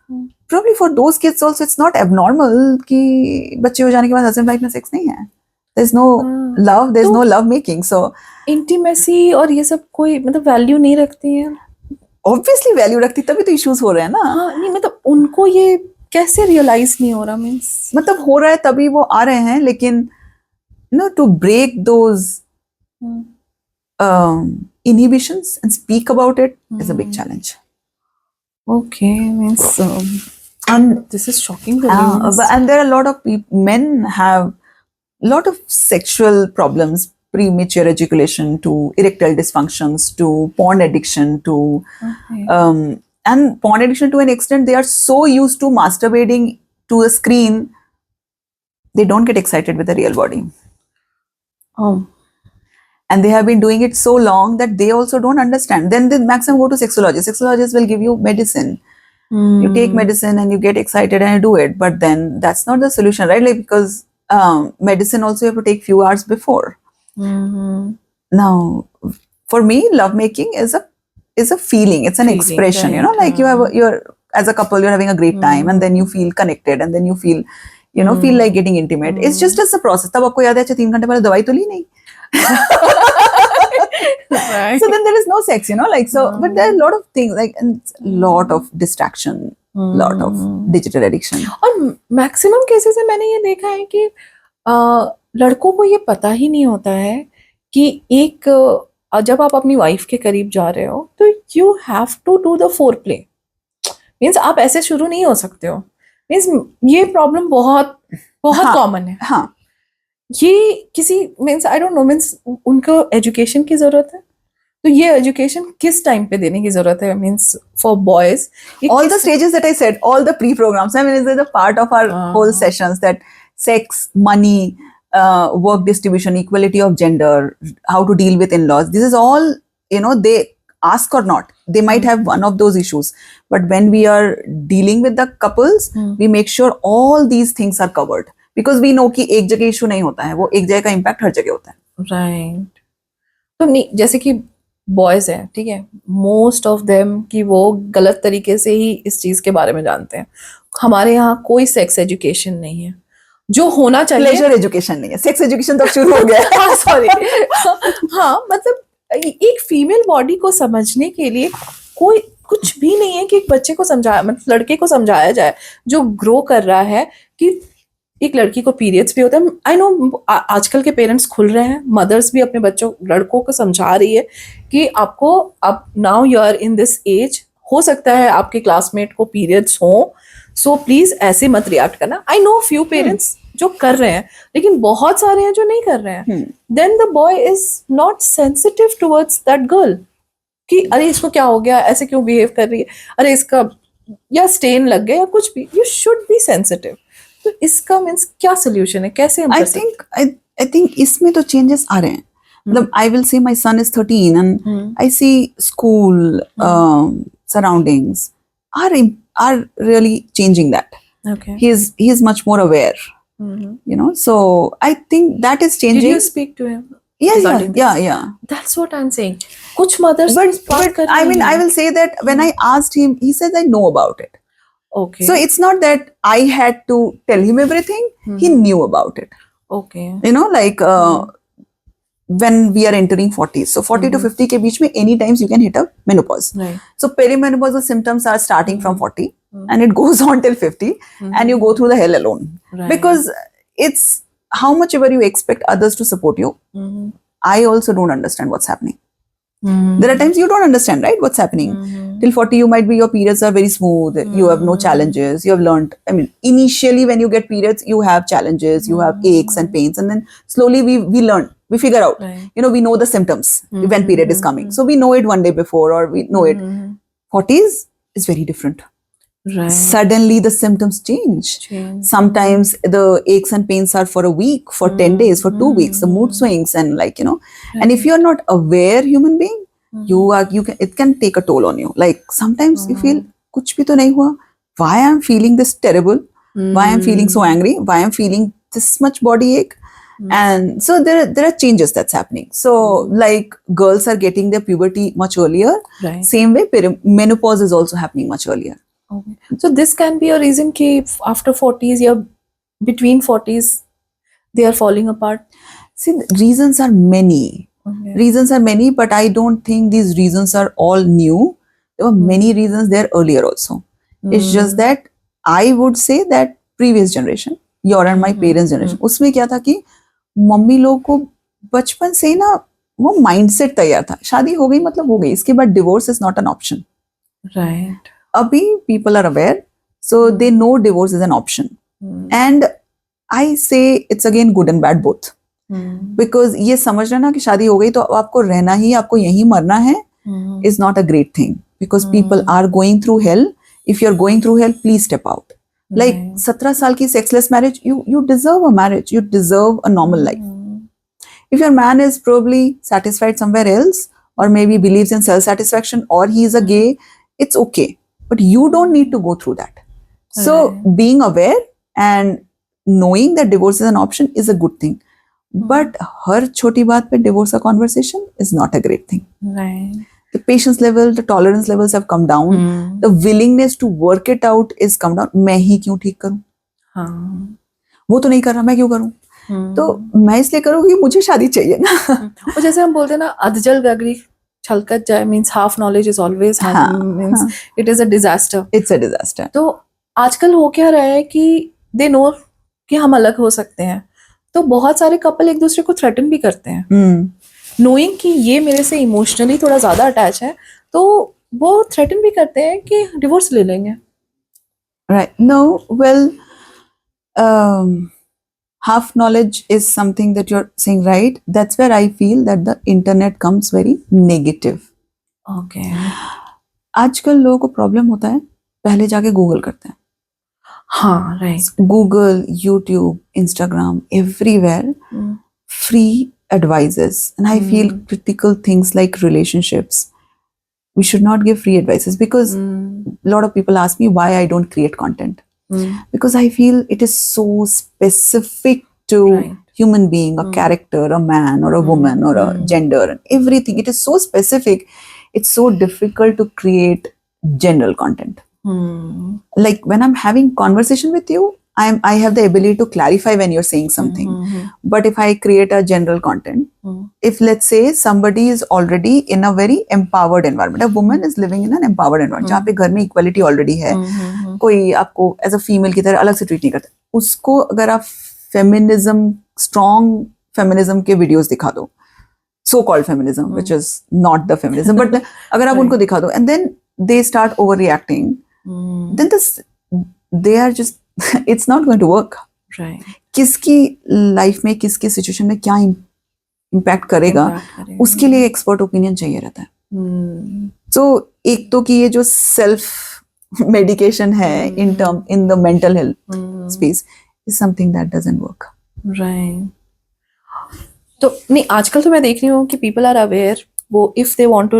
probably for those kids also it's not abnormal कि बच्चे हो जाने के बाद husband wife में sex नहीं है. There's no love, there's no love making. So intimacy और ये सब कोई मतलब वैल्यू नहीं रखती है. obviously value रखती, तभी तो issues हो रहे हैं ना. हाँ, नहीं मतलब उनको ये कैसे रियलाइज नहीं हो रहा. मीन्स मतलब हो रहा है तभी वो आ रहे हैं, लेकिन to break those inhibitions and speak about it is a big challenge. Okay. Means and this is shocking to me. And there are a lot of men have a lot of sexual problems, premature ejaculation to erectile dysfunctions to porn addiction to and porn addiction to an extent they are so used to masturbating to a screen they don't get excited with the real body. And they have been doing it so long that they also don't understand. Then the maximum go to sexologists. Sexologists will give you medicine. You take medicine and you get excited and you do it, but then that's not the solution, right? Like because medicine also you have to take few hours before. Now, for me, lovemaking is a feeling. It's an expression, right. You know, like you're as a couple, you're having a great time, and then you feel connected, and then you feel, feel like getting intimate. It's just a process. तब आपको याद है अच्छा 3 घंटे पहले दवाई तो ली नहीं. Right. So then there is no sex, like so. But there are a lot of things, like and lot of distraction, lot of digital addiction. और मैक्सिमम केसेस में मैंने ये देखा है कि लड़कों को ये पता ही नहीं होता है कि एक जब आप अपनी वाइफ के करीब जा रहे हो तो you have to do the foreplay. Means आप ऐसे शुरू नहीं हो सकते हो. मीन्स ये प्रॉब्लम बहुत कॉमन है. हाँ. ये किसी means I don't know means उनको एजुकेशन की जरूरत है. तो ये एजुकेशन किस टाइम पे देने की जरूरत है. Means for boys all the stages that I said, all the pre-programs, I mean, is a part of our whole sessions that sex, money, work distribution, equality of gender, how to deal with in-laws. This is all, they ask or not, they might have one of those issues, but when we are dealing with the couples, we make sure all these things are covered, because we know कि एक जगह issue नहीं होता है, वो एक जगह का impact हर जगह होता है. राइट. तो नहीं, जैसे कि बॉयज हैं, ठीक है, मोस्ट ऑफ देम कि वो गलत तरीके से ही इस चीज के बारे में जानते हैं. हमारे यहाँ कोई सेक्स एजुकेशन नहीं है जो होना चाहिए. प्लेजर एजुकेशन नहीं है, सेक्स एजुकेशन तो शुरू हो गया. हाँ, सॉरी. हाँ, मतलब एक फीमेल बॉडी को समझने के लिए कोई कुछ भी नहीं है कि एक बच्चे को समझाया, मतलब लड़के को समझाया जाए जो ग्रो कर रहा है, कि एक लड़की को पीरियड्स भी होता है. आई नो आजकल के पेरेंट्स खुल रहे हैं, मदर्स भी अपने बच्चों लड़कों को समझा रही है कि आपको अब now you are in this age, हो सकता है आपके क्लासमेट को पीरियड्स हो, सो प्लीज ऐसे मत रिएक्ट करना. आई नो फ्यू पेरेंट्स जो कर रहे हैं, लेकिन बहुत सारे हैं जो नहीं कर रहे हैं. Then the boy is not sensitive towards that girl कि अरे इसको क्या हो गया, ऐसे क्यों बिहेव कर रही है, अरे इसका या स्टेन लग गया या कुछ भी. You should be sensitive. तो इसका मीन्स क्या सोल्यूशन है, कैसे हम कर सकते हैं? I think इसमें तो चेंजेस आ रहे हैं. मतलब I will say my son is 13 and I see school surroundings are really changing that. Okay. He is much more aware. You know, so I think that is changing. Did you speak to him? Yeah, regarding this? yeah. That's what I'm saying. कुछ mothers But I mean, I will say that when I asked him, he says I know about it. Okay. So it's not that I had to tell him everything. He knew about it. Okay. You know, like when we are entering 40s, so 40 to 50 के बीच में any times you can hit a menopause. Right. So perimenopausal symptoms are starting from 40 and it goes on till 50 and you go through the hell alone. Right. Because it's how much ever you expect others to support you. I also don't understand what's happening. There are times you don't understand, right, what's happening. Till 40 you might be, your periods are very smooth, you have no challenges, you have learned. I mean, initially when you get periods you have challenges, you have aches and pains, and then slowly we learn, we figure out. Right. You know, we know the symptoms when period is coming, so we know it one day before, or we know it. 40s is very different. Right. Suddenly the symptoms change. Sometimes the aches and pains are for a week, for 10 days, for 2 weeks, the mood swings, and like, you know, and if you're not aware human being, it can take a toll on you. Like sometimes you feel kuch bhi to nahi hua, why I'm feeling this terrible, why I'm feeling so angry, why I'm feeling this much body ache. And so there are changes that's happening. So like girls are getting their puberty much earlier. Right. Same way menopause is also happening much earlier. Okay. So this can be a reason कि after 40s या between 40s they are falling apart. See, reasons are many. Okay. Reasons are many, but I don't think these reasons are all new. There were many reasons there earlier also. It's just that I would say that previous generation, your and my parents' generation, उसमें क्या था कि mummy लोग को बचपन से ही ना वो माइंडसेट तैयार था, शादी हो गई मतलब हो गई, इसके बाद divorce is not an option. Right. Abhi people are aware, so they know divorce is an option. And I say it's again good and bad both. Because ये समझ रहे ना कि शादी हो गई तो आपको रहना ही, आपको यहीं मरना है, is not a great thing. Because people are going through hell. If you're going through hell, please step out. Like 17 साल की sexless marriage, you deserve a marriage. You deserve a normal life. If your man is probably satisfied somewhere else, or maybe believes in self-satisfaction, or he is a gay, it's okay. But you don't need to go through that. So being aware and knowing that divorce is an option is a good thing. But हर छोटी बात पे divorce का conversation is not a great thing. Right. The patience level, the tolerance levels have come down. The willingness to work it out is come down. मैं ही क्यों ठीक करूं? हाँ. वो तो नहीं कर रहा, मैं क्यों करूं? तो मैं इसलिए करूंगी, मुझे शादी चाहिए ना. और जैसे हम बोलते हैं ना, अधजल गगरी छलकत जाए, means half knowledge is always means it is a disaster. It's a disaster. तो आजकल हो क्या रहा है कि they know कि हम अलग हो सकते हैं, तो बहुत सारे कपल एक दूसरे को थ्रेटन भी करते हैं, knowing कि ये मेरे से इमोशनली थोड़ा ज्यादा अटैच है, तो वो थ्रेटन भी करते हैं कि डिवोर्स ले लेंगे. Right. No, well, half knowledge is something that you're saying, right? That's where I feel that the internet comes very negative. Okay. आजकल लोगों को प्रॉब्लम होता है, पहले जाके गूगल करते हैं. हाँ, right. Google, YouTube, Instagram, everywhere, free advices. And I feel critical things like relationships. we should not give free advices, because a lot of people ask me why I don't create content. Because I feel it is so specific to Right. human being, a character, a man or a woman or a gender, and everything. It is so specific. It's so difficult to create general content. Like when I'm having conversation with you, I have the ability to clarify when you're saying something. But if I create a general content, if let's say somebody is already in a very empowered environment, a woman is living in an empowered environment, जहाँ पे घर में equality already है, कोई आपको as a female की तरह अलग से treat नहीं करता, उसको अगर आप feminism, strong feminism के videos दिखा दो, so-called feminism, which is not the feminism, but अगर आप उनको दिखा दो, and then they start overreacting, then they are just it's not going to work. Right. किसकी लाइफ में किसकी सिचुएशन में क्या इम्पैक्ट करेगा, उसके लिए एक्सपर्ट ओपिनियन चाहिए रहता है. सो एक तो कि ये जो सेल्फ मेडिकेशन है in the mental health space is something that doesn't work. Right. तो नहीं, आजकल तो मैं देख रही हूँ कि पीपल आर अवेयर, वो if they want to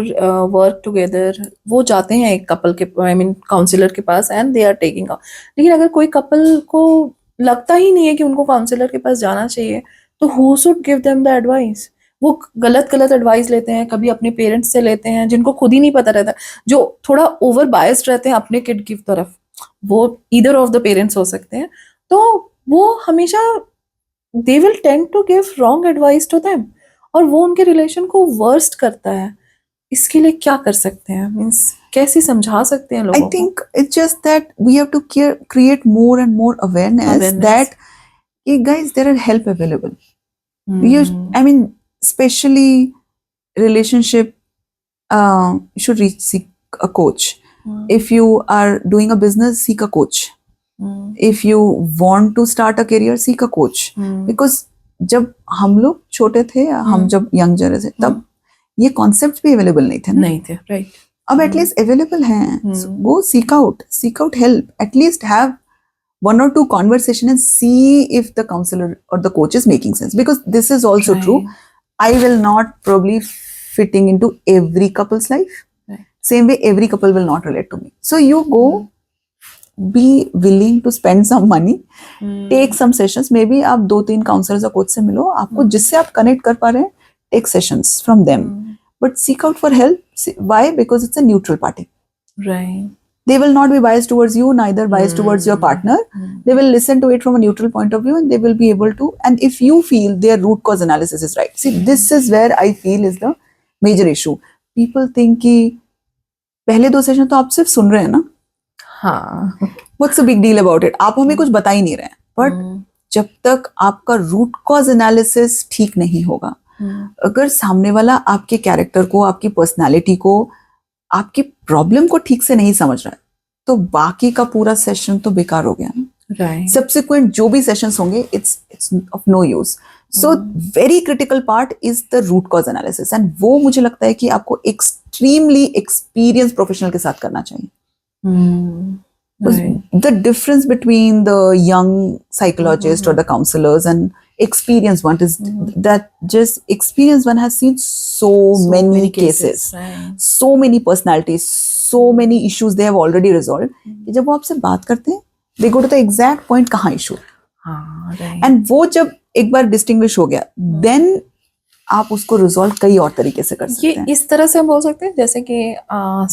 work together वो जाते हैं एक कपल के, आई मीन काउंसलर के पास, and they are taking out. लेकिन अगर कोई कपल को लगता ही नहीं है कि उनको काउंसलर के पास जाना चाहिए, तो who should give them the advice? वो गलत एडवाइस लेते हैं, कभी अपने पेरेंट्स से लेते हैं जिनको खुद ही नहीं पता रहता, जो थोड़ा ओवर बायस्ड रहते हैं अपने किड की तरफ. वो ईदर ऑफ द पेरेंट्स हो सकते हैं, तो वो हमेशा they will tend to give wrong advice to them, और वो उनके रिलेशन को वर्स्ट करता है. इसके लिए क्या कर सकते हैं? मींस कैसे समझा सकते हैं लोगों को? I think it's just that we have to create more and more awareness that hey guys, there are help available. I mean, especially relationship, you should seek a coach. If you are doing a business, seek a coach. If you want to start a career, seek a coach. Because जब हम लोग छोटे थे, हम जब young generation थे, तब ये कॉन्सेप्ट भी अवेलेबल नहीं थे. राइट. अब एटलीस्ट अवेलेबल हैं. Go seek out help. At least have one or two conversation and see if the counselor or the coach is making sense, because this is also true. I will not probably fitting into every couple's life. Same way every couple will not relate to me. So you go, be willing to spend some money, take some sessions. Maybe आप 2-3 counselors or coach से मिलो, आपको जिससे आप connect कर पा रहे हैं, take sessions from them. But seek out for help. Why? Because it's a neutral party. Right. They will not be biased towards you, neither biased towards your partner. They will listen to it from a neutral point of view, and they will be able to, and if you feel their root cause analysis is right. See, this is where I feel is the major issue. People think कि पहले 2 session तो आप सिर्फ सुन रहे हैं ना. हाँ. What's the big deal about it? आप हमें कुछ बता ही नहीं रहे हैं. But जब तक आपका root cause analysis ठीक नहीं होगा, अगर सामने वाला आपके कैरेक्टर को, आपकी पर्सनालिटी को, आपकी प्रॉब्लम को ठीक से नहीं समझ रहा है, तो बाकी का पूरा सेशन तो बेकार हो गया ना. राइट. सब्सिक्वेंट जो भी सेशंस होंगे, it's of no use. So very critical part is the root cause analysis, and वो मुझे लगता है कि आपको एक्सट्रीमली एक्सपीरियंस प्रोफेशनल के साथ करना चाहिए. The difference between the young psychologist or the counselors and experienced one is that just experienced one has seen so many cases, so many personalities, so many issues they have already resolved. कि जब वो आपसे बात करते हैं, they go to the exact point कहाँ issue. And वो जब एक बार distinguish हो गया, then आप उसको resolve कई और तरीके से कर सकते हैं. ये इस तरह से हम बोल सकते हैं, जैसे कि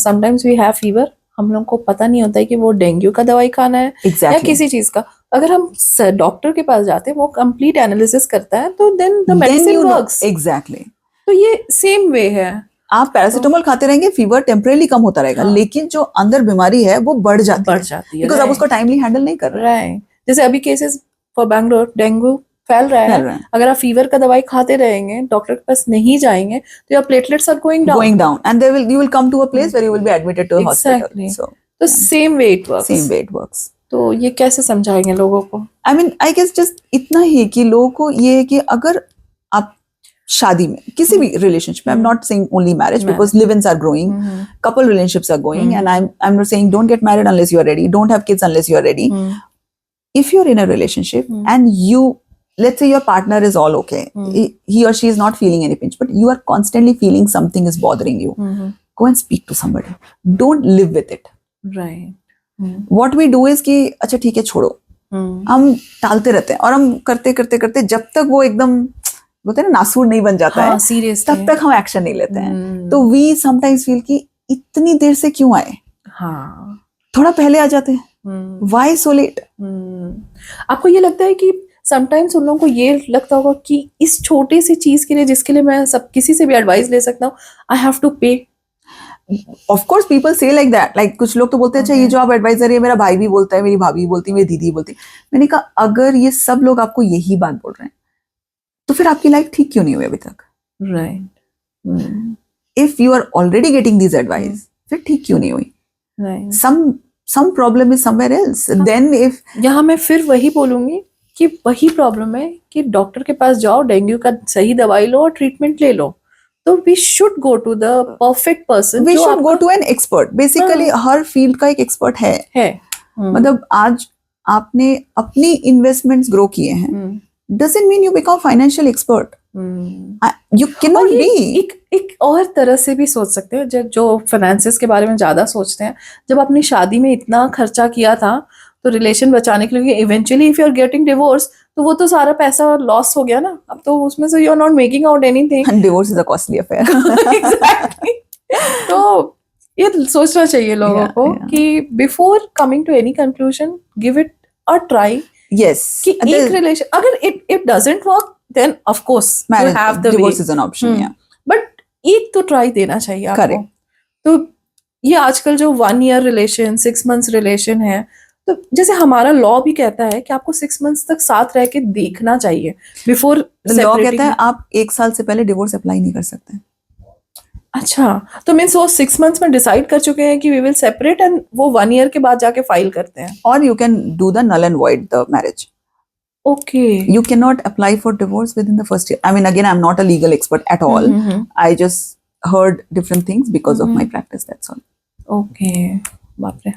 sometimes we have fever, हम लोग को पता नहीं होता है कि वो डेंगू का दवाई खाना है या किसी चीज का. अगर हम डॉक्टर के पास जाते हैं, वो कंप्लीट एनालिसिस करता है, तो then the medicine works. Exactly. तो ये सेम वे है. आप पैरासिटामोल खाते रहेंगे, फीवर टेम्परेरी कम होता रहेगा, लेकिन जो अंदर बीमारी है वो बढ़ जाती है बिकॉज आप उसको टाइमली हैंडल नहीं कर रहे हैं. जैसे अभी केसेस फॉर बैंगलोर, डेंगू फैल रहा है. अगर आप फीवर का दवाई खाते रहेंगे, डॉक्टर के पास नहीं जाएंगे, तो your platelets are going down and you will come to a place where you will be admitted to a hospital. So same way it works. तो ये कैसे समझाएंगे लोगों को? I mean, I guess just इतना ही कि लोगों को ये है कि अगर आप शादी में किसी भी रिलेशनशिप में, I'm not saying only marriage because live-ins are growing, couple relationships are going, and I'm not saying don't get married unless you are ready, don't have kids unless you are ready. If you're in a relationship and let's say your partner is all okay, he or she is not feeling any pinch, but you are constantly feeling something is bothering you, go and speak to somebody. Don't live with it. Right. What we do is कि अच्छा ठीक है छोड़ो, हम टालते रहते हैं और हम करते करते करते जब तक वो एकदम बोलते हैं ना नासूर नहीं बन जाता है, सीरियस तब तक हम एक्शन नहीं लेते हैं. तो वी समटाइम्स फील कि इतनी देर से क्यों आए, हाँ, थोड़ा पहले आ जाते हैं. Why so late? आपको ये लगता है कि समटाइम्स उन लोगों को ये लगता होगा कि इस छोटे सी चीज के लिए जिसके लिए मैं सब किसी से भी एडवाइस ले सकता हूँ, आई हैव टू पे? Of course people say like that. Like कुछ लोग तो बोलते हैं अच्छा ये जो आप एडवाइजर है मेरा भाई भी बोलता है, मेरी भाभी बोलती है, मेरी दीदी बोलती है. मैंने कहा अगर ये सब लोग आपको यही बात बोल रहे हैं तो फिर आपकी लाइफ ठीक क्यों नहीं हुई अभी तक? Right. If you are already getting these advice, फिर ठीक क्यों नहीं हुई? Right. Some problem is somewhere else. Then if यहाँ मैं फिर वही बोलूंगी कि वही प्रॉब्लम है कि डॉक्टर के पास जाओ, डेंगू का सही दवाई लो और ट्रीटमेंट ले लो. तो we should go to the perfect person. we should go to an expert. Basically हर फील्ड का एक एक्सपर्ट है. मतलब आज आपने अपनी इन्वेस्टमेंट्स ग्रो किए हैं, doesn't mean you become financial expert. You cannot be. एक और तरह से भी सोच सकते हैं, जो फाइनेंसेस के बारे में ज्यादा सोचते हैं, जब अपनी शादी में इतना खर्चा किया था तो रिलेशन बचाने के लिए eventually if you are getting divorce तो वो तो सारा पैसा लॉस हो गया ना. अब तो उसमें से you are not making out anything. And divorce is a costly affair. Exactly. तो ये सोचना चाहिए लोगों को कि before coming to any conclusion give it a try. Yes. कि एक रिलेशन अगर it doesn't work then of course you have the divorce way. is an option. Yeah. But एक तो ट्राई देना चाहिए आपको. Correct. तो ये आजकल जो 1 year रिलेशन 6 months रिलेशन है, तो जैसे हमारा लॉ भी कहता है कि आपको 6 months तक साथ रह के देखना चाहिए बिफोर. लॉ कहता है आप 1 साल से पहले डिवोर्स अप्लाई नहीं कर सकते. अच्छा, तो मीन्स वो 6 months में डिसाइड कर चुके हैं कि वी विल सेपरेट एंड वो 1 year के बाद जाके फाइल करते हैं. Or you can do the null and void the marriage. Okay. You cannot apply for divorce within the first year. I mean, again, I'm not a legal expert at all. I just heard different things because of my practice. That's all. Okay. बाप रे,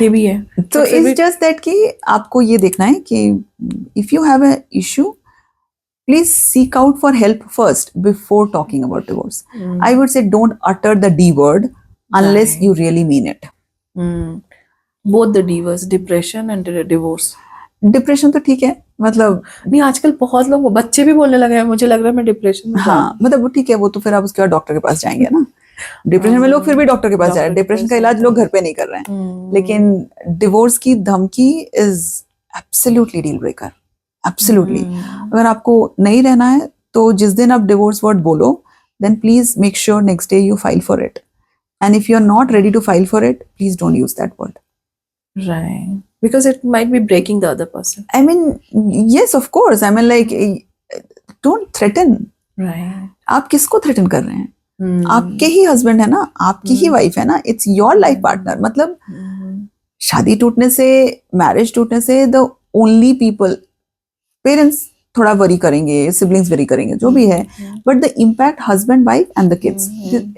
ये भी है. So it's just that कि आपको ये देखना है कि if you have a issue, please seek out for help first before talking about divorce. I would say don't utter the D word unless you really mean it. Both the D words, depression and divorce. Depression तो ठीक है, मतलब नहीं आजकल बहुत लोग, बच्चे भी बोलने लगे हैं मुझे लग रहा है मैं डिप्रेशन में. हाँ, मतलब वो ठीक है, वो तो फिर आप उसके बाद डॉक्टर के पास जाएंगे ना. डिप्रेशन में लोग फिर भी डॉक्टर के पास जा रहे हैं. डिप्रेशन का इलाज लोग घर पे नहीं कर रहे हैं. लेकिन डिवोर्स की धमकी is absolutely deal breaker. Absolutely. अगर आपको नहीं रहना है तो जिस दिन आप डिवोर्स वर्ड बोलो then please make sure next day you file for it. And if you are not ready to file for it please don't use that word. Right. Because it might be breaking the other person. I mean, yes, of course. I mean, like, don't threaten. Right. आप किसको threaten कर रहे हैं? आपके ही husband है ना, आपकी ही wife है ना. It's your life partner. मतलब शादी टूटने से, marriage टूटने से, the only people, parents थोड़ा worry करेंगे, siblings worry करेंगे, जो भी है. But the impact husband, wife and the kids,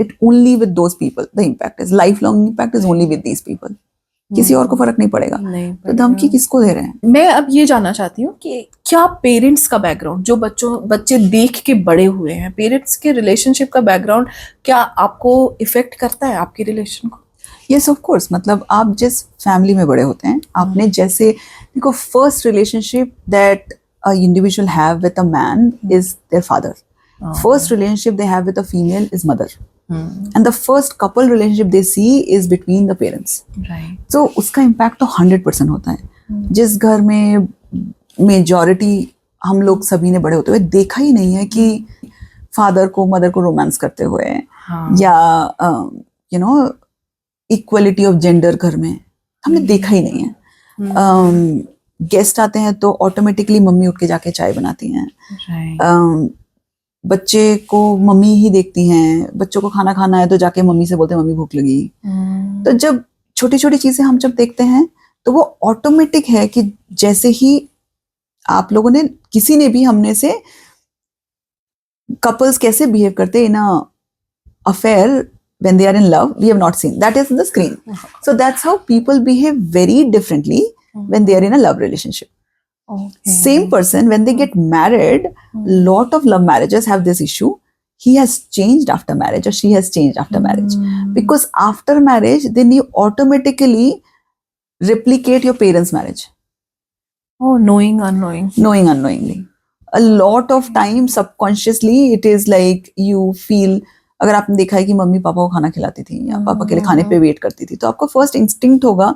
it only with those people. The impact is lifelong impact is only with these people. किसी और को फर्क नहीं पड़ेगा. तो धमकी किसको दे रहे हैं? मैं अब ये जानना चाहती हूँ कि क्या पेरेंट्स का बैकग्राउंड, जो बच्चे देख के बड़े हुए हैं, पेरेंट्स के रिलेशनशिप का बैकग्राउंड क्या आपको इफेक्ट करता है आपके रिलेशन को? Yes of course. मतलब आप जिस फैमिली में बड़े होते हैं, आपने जैसे देखो first relationship that a individual have with a man is their father. First relationship they have with a female is mother. And the first couple relationship they see is between the parents. Right. So उसका impact तो 100% होता है. जिस घर में majority हम लोग सभी ने बड़े होते हुए देखा ही नहीं है कि फादर को मदर को रोमांस करते हुए या you know equality of gender घर में हमने देखा ही नहीं है. गेस्ट आते हैं तो ऑटोमेटिकली मम्मी उठ के जाके चाय बनाती हैं. बच्चे को मम्मी ही देखती हैं. बच्चों को खाना खाना है तो जाके मम्मी से बोलते हैं मम्मी भूख लगी. तो जब छोटी छोटी चीजें हम जब देखते हैं तो वो ऑटोमेटिक है कि जैसे ही आप लोगों ने किसी ने भी हमने से कपल्स कैसे बिहेव करते इन अ affair when they are in love, we have not seen. That is in the screen. So that's how people behave very differently when they are in a love relationship. Okay. Same person, when they get married, lot of love marriages have this issue he has changed after marriage or she has changed after marriage. Because after marriage, then you automatically replicate your parents' marriage. Oh, knowing, unknowing. Knowing unknowingly. A lot of time subconsciously it is like you feel, अगर आपने देखा है कि mummy papa को खाना खिलाती थी या पापा के लिए खाने पे वेट करती थी, तो आपका फर्स्ट इंस्टिंक्ट होगा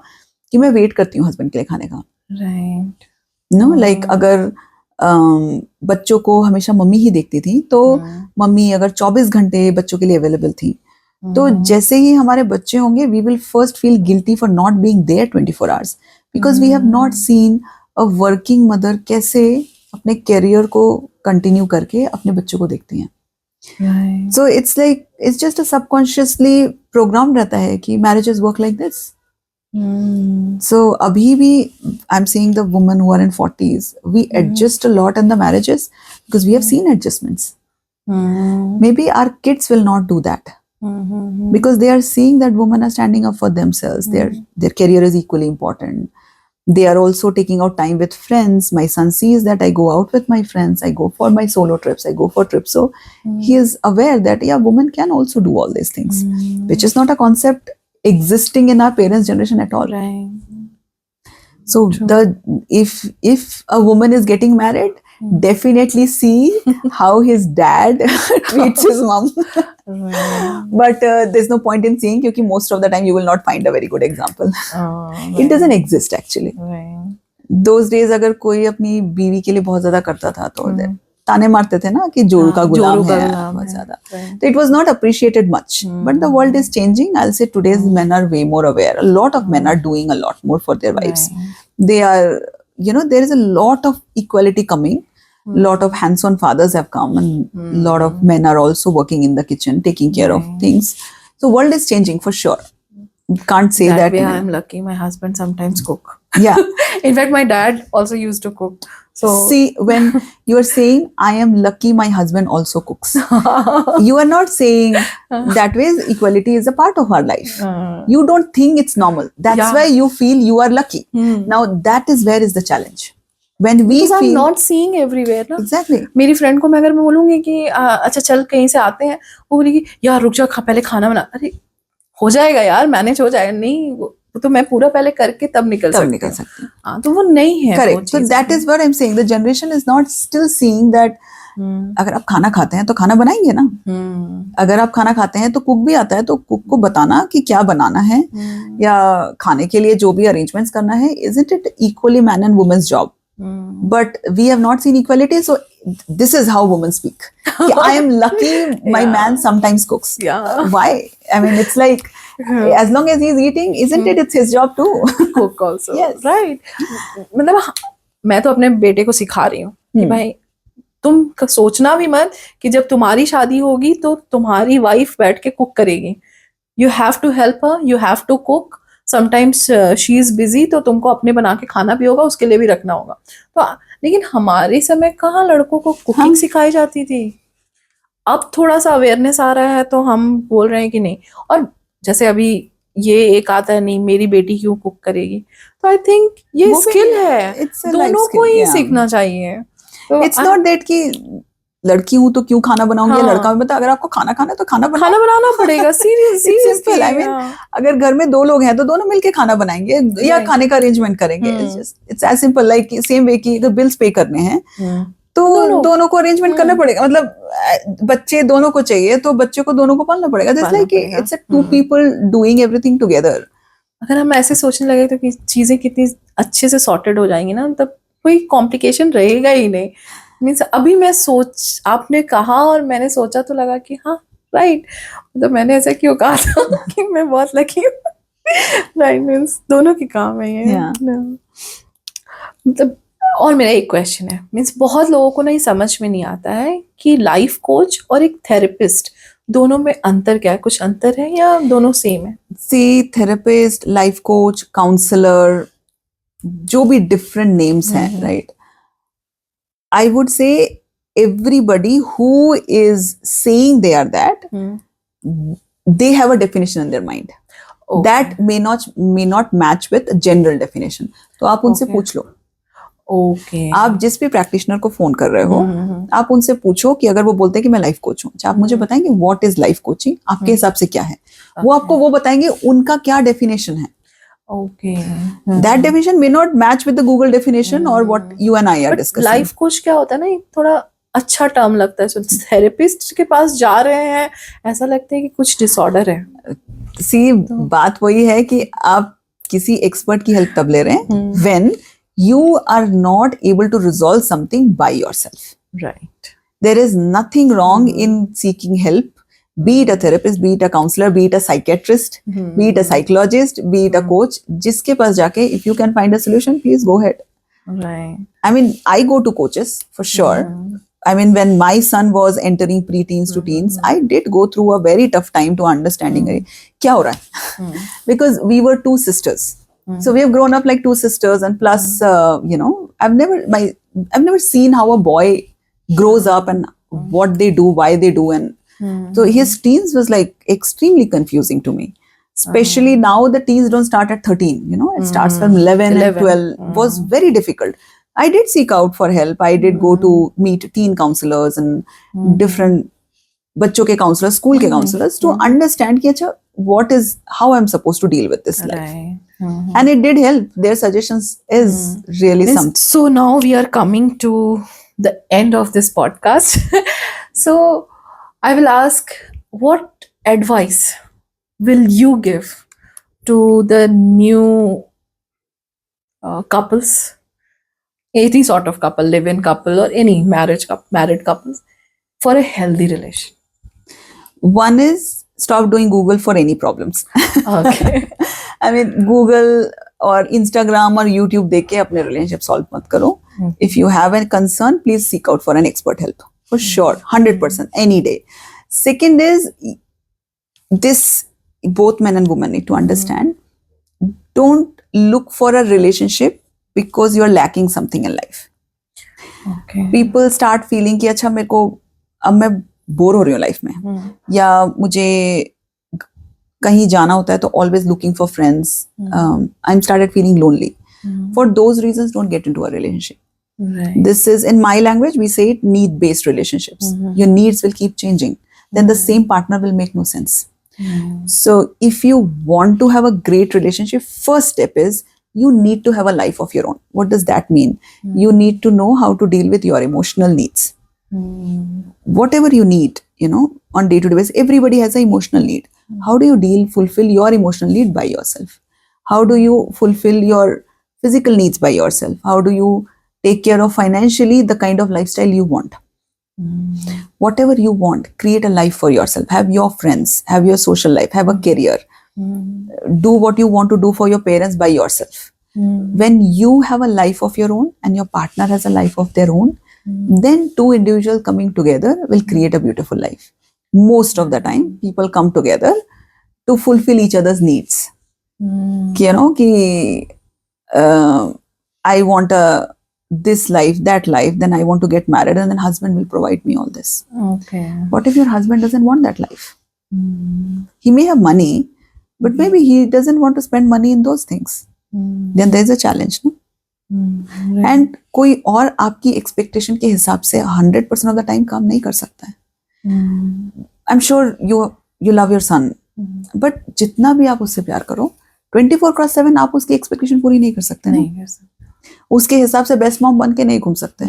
कि मैं वेट करती हूँ हस्बैंड के लिए खाने का. Right. नो लाइक अगर बच्चों को हमेशा मम्मी ही देखती थी, तो मम्मी अगर 24 घंटे बच्चों के लिए अवेलेबल थी, तो जैसे ही हमारे बच्चे होंगे we will first feel guilty for not being there 24 hours, because we have not seen a working mother कैसे अपने करियर को कंटिन्यू करके अपने बच्चों को देखती हैं. Right. So it's like it's just a subconsciously program रहता है कि marriages work like this. So abhi bhi, I'm seeing the women who are in 40s, we adjust a lot in the marriages because we have seen adjustments. Maybe our kids will not do that because they are seeing that women are standing up for themselves. Their career is equally important. They are also taking out time with friends. My son sees that I go out with my friends. I go for my solo trips. I go for trips. So he is aware that yeah, women can also do all these things, which is not a concept existing in our parents' generation at all. Right. So if a woman is getting married, definitely see how his dad treats his mom. Right. But there's no point in seeing because most of the time you will not find a very good example. Oh, It doesn't exist actually. Right. Those days अगर कोई अपनी बीवी के लिए बहुत ज्यादा करता था तो ताने मारते थे ना कि जोरू का गुलाम है बहुत ज्यादा. So it was not appreciated much. But the world is changing. I'll say today's men are way more aware. A lot of men are doing a lot more for their wives. They are, you know, there is a lot of equality coming. Lot of hands-on fathers have come, and a lot of men are also working in the kitchen, taking care of things. So world is changing for sure. Can't say that. Way I'm lucky. My husband sometimes cook. Yeah. In fact, my dad also used to cook. So see, when you are saying I am lucky my husband also cooks, you are not saying that way equality is a part of our life. You don't think it's normal. That's why you feel you are lucky. Now that is where is the challenge. When we because feel I'm not seeing everywhere ना. Exactly. मेरी friend को मैं अगर मैं बोलूंगी कि अच्छा चल कहीं से आते हैं, वो बोलेगी यार रुक जा पहले खाना बना. अरे हो जाएगा यार, मैनेज हो जाएगा. नहीं वो तो मैं पूरा पहले करके तब निकल सकती हूँ. हाँ तो वो नहीं है. Correct. So that is what I'm saying. The generation is not still seeing that. अगर आप खाना खाते हैं तो खाना बनाएंगे ना. अगर आप खाना खाते हैं तो कुक भी आता है तो कुक को बताना कि क्या बनाना है या खाने के लिए जो भी अरेंजमेंट्स करना है. Isn't it equally man and woman's job? But we have not seen equality. So this is how women speak. I am lucky my man sometimes cooks. Yeah. Why? I mean, it's like as long as he's eating, isn't it? It's his job too. Cook also. Yes. Right. मतलब मैं तो अपने बेटे को सिखा रही हूँ कि भाई तुम सोचना भी मत कि जब तुम्हारी शादी होगी तो तुम्हारी वाइफ बैठ के कुक करेगी. You have to help her. You have to cook. Sometimes she is busy, तो तुमको अपने बना के खाना भी होगा, उसके लिए भी रखना होगा. तो लेकिन हमारे समय कहाँ लड़कों को कुकिंग सिखाई जाती थी. अब थोड़ा सा अवेयरनेस आ रहा है तो हम बोल रहे हैं कि नहीं. और जैसे अभी ये एक आता है नहीं मेरी बेटी क्यों कुक करेगी, तो आई थिंक ये स्किल है, दोनों को ही सीखना चाहिए. तो इट्स नॉट दैट कि लड़की हूँ तो क्यों खाना बनाऊंगी, लड़का हूँ मतलब अगर आपको खाना खाना है तो खाना बनाना पड़ेगा. सीरियसली आई मीन अगर घर में दो लोग हैं तो दोनों मिलके खाना बनाएंगे या खाने का अरेंजमेंट करेंगे. It's as simple like same way कि अगर बिल्स पे करने हैं तो दोनों को अरेंजमेंट करना पड़ेगा. मतलब बच्चे दोनों को चाहिए तो बच्चे को दोनों को पालना पड़ेगा. Just like it's a two people doing everything together. अगर हम ऐसे सोचने लगे तो चीजें कितनी अच्छे से सॉर्टेड हो जाएंगी ना, तब कोई कॉम्प्लिकेशन रहेगा ही नहीं. मीन्स अभी मैं आपने कहा और मैंने सोचा तो लगा कि हाँ राइट, तो मैंने ऐसा क्यों कहा था कि मैं बहुत लकी हूँ. राइट मीन्स दोनों की काम है ये. मतलब और मेरा एक क्वेश्चन है, मीन्स बहुत लोगों को नहीं समझ में नहीं आता है कि लाइफ कोच और एक थेरेपिस्ट दोनों में अंतर क्या है. कुछ अंतर है या दोनों सेम है? सी थेरेपिस्ट, लाइफ कोच, काउंसलर, जो भी डिफरेंट नेम्स हैं, right. I would say everybody who is saying they are that, they have a definition in their mind. That may not match with a general definition. तो आप उनसे पूछ लो. Okay. आप जिस भी प्रैक्टिशनर को फोन कर रहे हो, आप उनसे पूछो कि अगर वो बोलते हैं कि मैं लाइफ कोच हूँ, आप मुझे बताएंगे व्हाट इज लाइफ कोचिंग, आपके हिसाब से क्या है, वो आपको वो बताएंगे उनका क्या डेफिनेशन है. Okay. That definition may not match with the Google definition or what you and I are discussing. Life coach क्या होता है ना, एक थोड़ा अच्छा टर्म लगता है. थेरेपिस्ट के पास जा रहे हैं, ऐसा लगता है कि कुछ डिसऑर्डर है. See, बात वही है कि आप किसी एक्सपर्ट की हेल्प तब ले रहे हैं when you are not able to resolve something by yourself. Right. There is nothing wrong in seeking help, be it a therapist, be it a counselor, be it a psychiatrist, be it a psychologist, be it a coach. जिसके पास जाके if you can find a solution, please go ahead. Right. I mean, I go to coaches for sure. I mean, when my son was entering pre-teens to teens, I did go through a very tough time to understanding क्या हो रहा है, because we were two sisters. So we have grown up like two sisters, and plus, you know, I've never seen how a boy grows up and what they do, why they do, and so his teens was like extremely confusing to me. Especially now, the teens don't start at 13. You know, it starts from 11 and 12. Was very difficult. I did seek out for help. I did go to meet teen counselors and different बच्चों के counselors, school के counselors to understand कि अच्छा what is how I'm supposed to deal with this life. Right. And it did help. Their suggestions is really something. So now we are coming to the end of this podcast. So I will ask, what advice will you give to the new couples, any sort of couple, live-in couple or any married couples, for a healthy relation? One is stop doing Google for any problems. Okay. I mean, Google और Instagram और YouTube देख के अपने relationship solve मत करो. If you have a concern, please seek out for an expert help. For sure, 100%, any day. Second is, this both men and women need to understand, don't look for a relationship because you're lacking something in life. Okay. People start feeling कि अच्छा मेरे को अब मैं bore हो रही हूँ life में, या मुझे कहीं जाना होता है तो always looking for friends. I'm started feeling lonely. For those reasons, don't get into a relationship. Right. This is, in my language, we say it, need-based relationships. Your needs will keep changing. Then the same partner will make no sense. So if you want to have a great relationship, first step is you need to have a life of your own. What does that mean? You need to know how to deal with your emotional needs. Whatever you need, you know, on day-to-day basis, everybody has an emotional need. How do you fulfill your emotional need by yourself? How do you fulfill your physical needs by yourself? How do you take care of financially the kind of lifestyle you want? Whatever you want, create a life for yourself. Have your friends, have your social life, have a career. Do what you want to do for your parents by yourself. When you have a life of your own and your partner has a life of their own, then two individuals coming together will create a beautiful life. Most of the time, people come together to fulfill each other's needs. You know, I want this life, that life, then I want to get married, and then husband will provide me all this. Okay. What if your husband doesn't want that life? He may have money, but maybe he doesn't want to spend money in those things. Then there's a challenge, no? And कोई और आपकी expectation के हिसाब से 100% of the time काम नहीं कर सकता है. I'm sure you love your son, but जितना भी आप उससे प्यार करो, 24/7 आप उसकी expectation पूरी नहीं कर सकते. नहीं कर सकते. उसके हिसाब से बेस्ट मॉम बन के नहीं घूम सकते.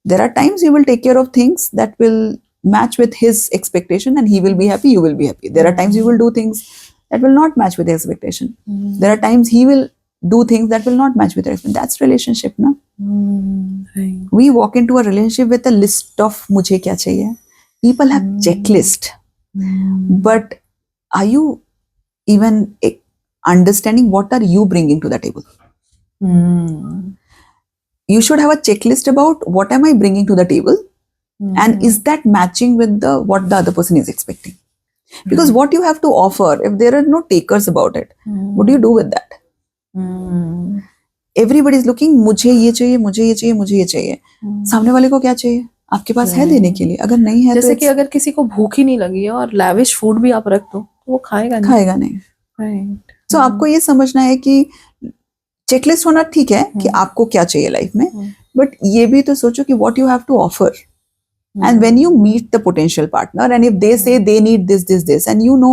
There are times you will take care of things that will match with his expectation and he will be happy, you will be happy. There are times you will do things that will not match with his expectation. There are times he will do things that will not match with your expectation. That's relationship, na? Right. We walk into a relationship with a list of मुझे क्या चाहिए. People have checklist. But are you even understanding what are you bringing to the table? You should have a checklist about what am I bringing to the table, and is that matching with what the other person is expecting? Because what you have to offer, if there are no takers about it, what do you do with that? Everybody is looking, मुझे ये चाहिए, मुझे ये चाहिए, मुझे ये चाहिए. सामने वाले को क्या चाहिए? आपके पास है देने के लिए. अगर नहीं है, जैसे तो कि अगर किसी को भूख ही नहीं लगी है और lavish food भी आप रख दो, तो वो खाएगा नहीं. खाएगा नहीं. Right. So आपको ये समझना है कि चेकलिस्ट होना ठीक है कि आपको क्या चाहिए लाइफ में, बट ये भी तो सोचो कि what you have to offer. And when you meet the potential partner, and if they say they need this, and you know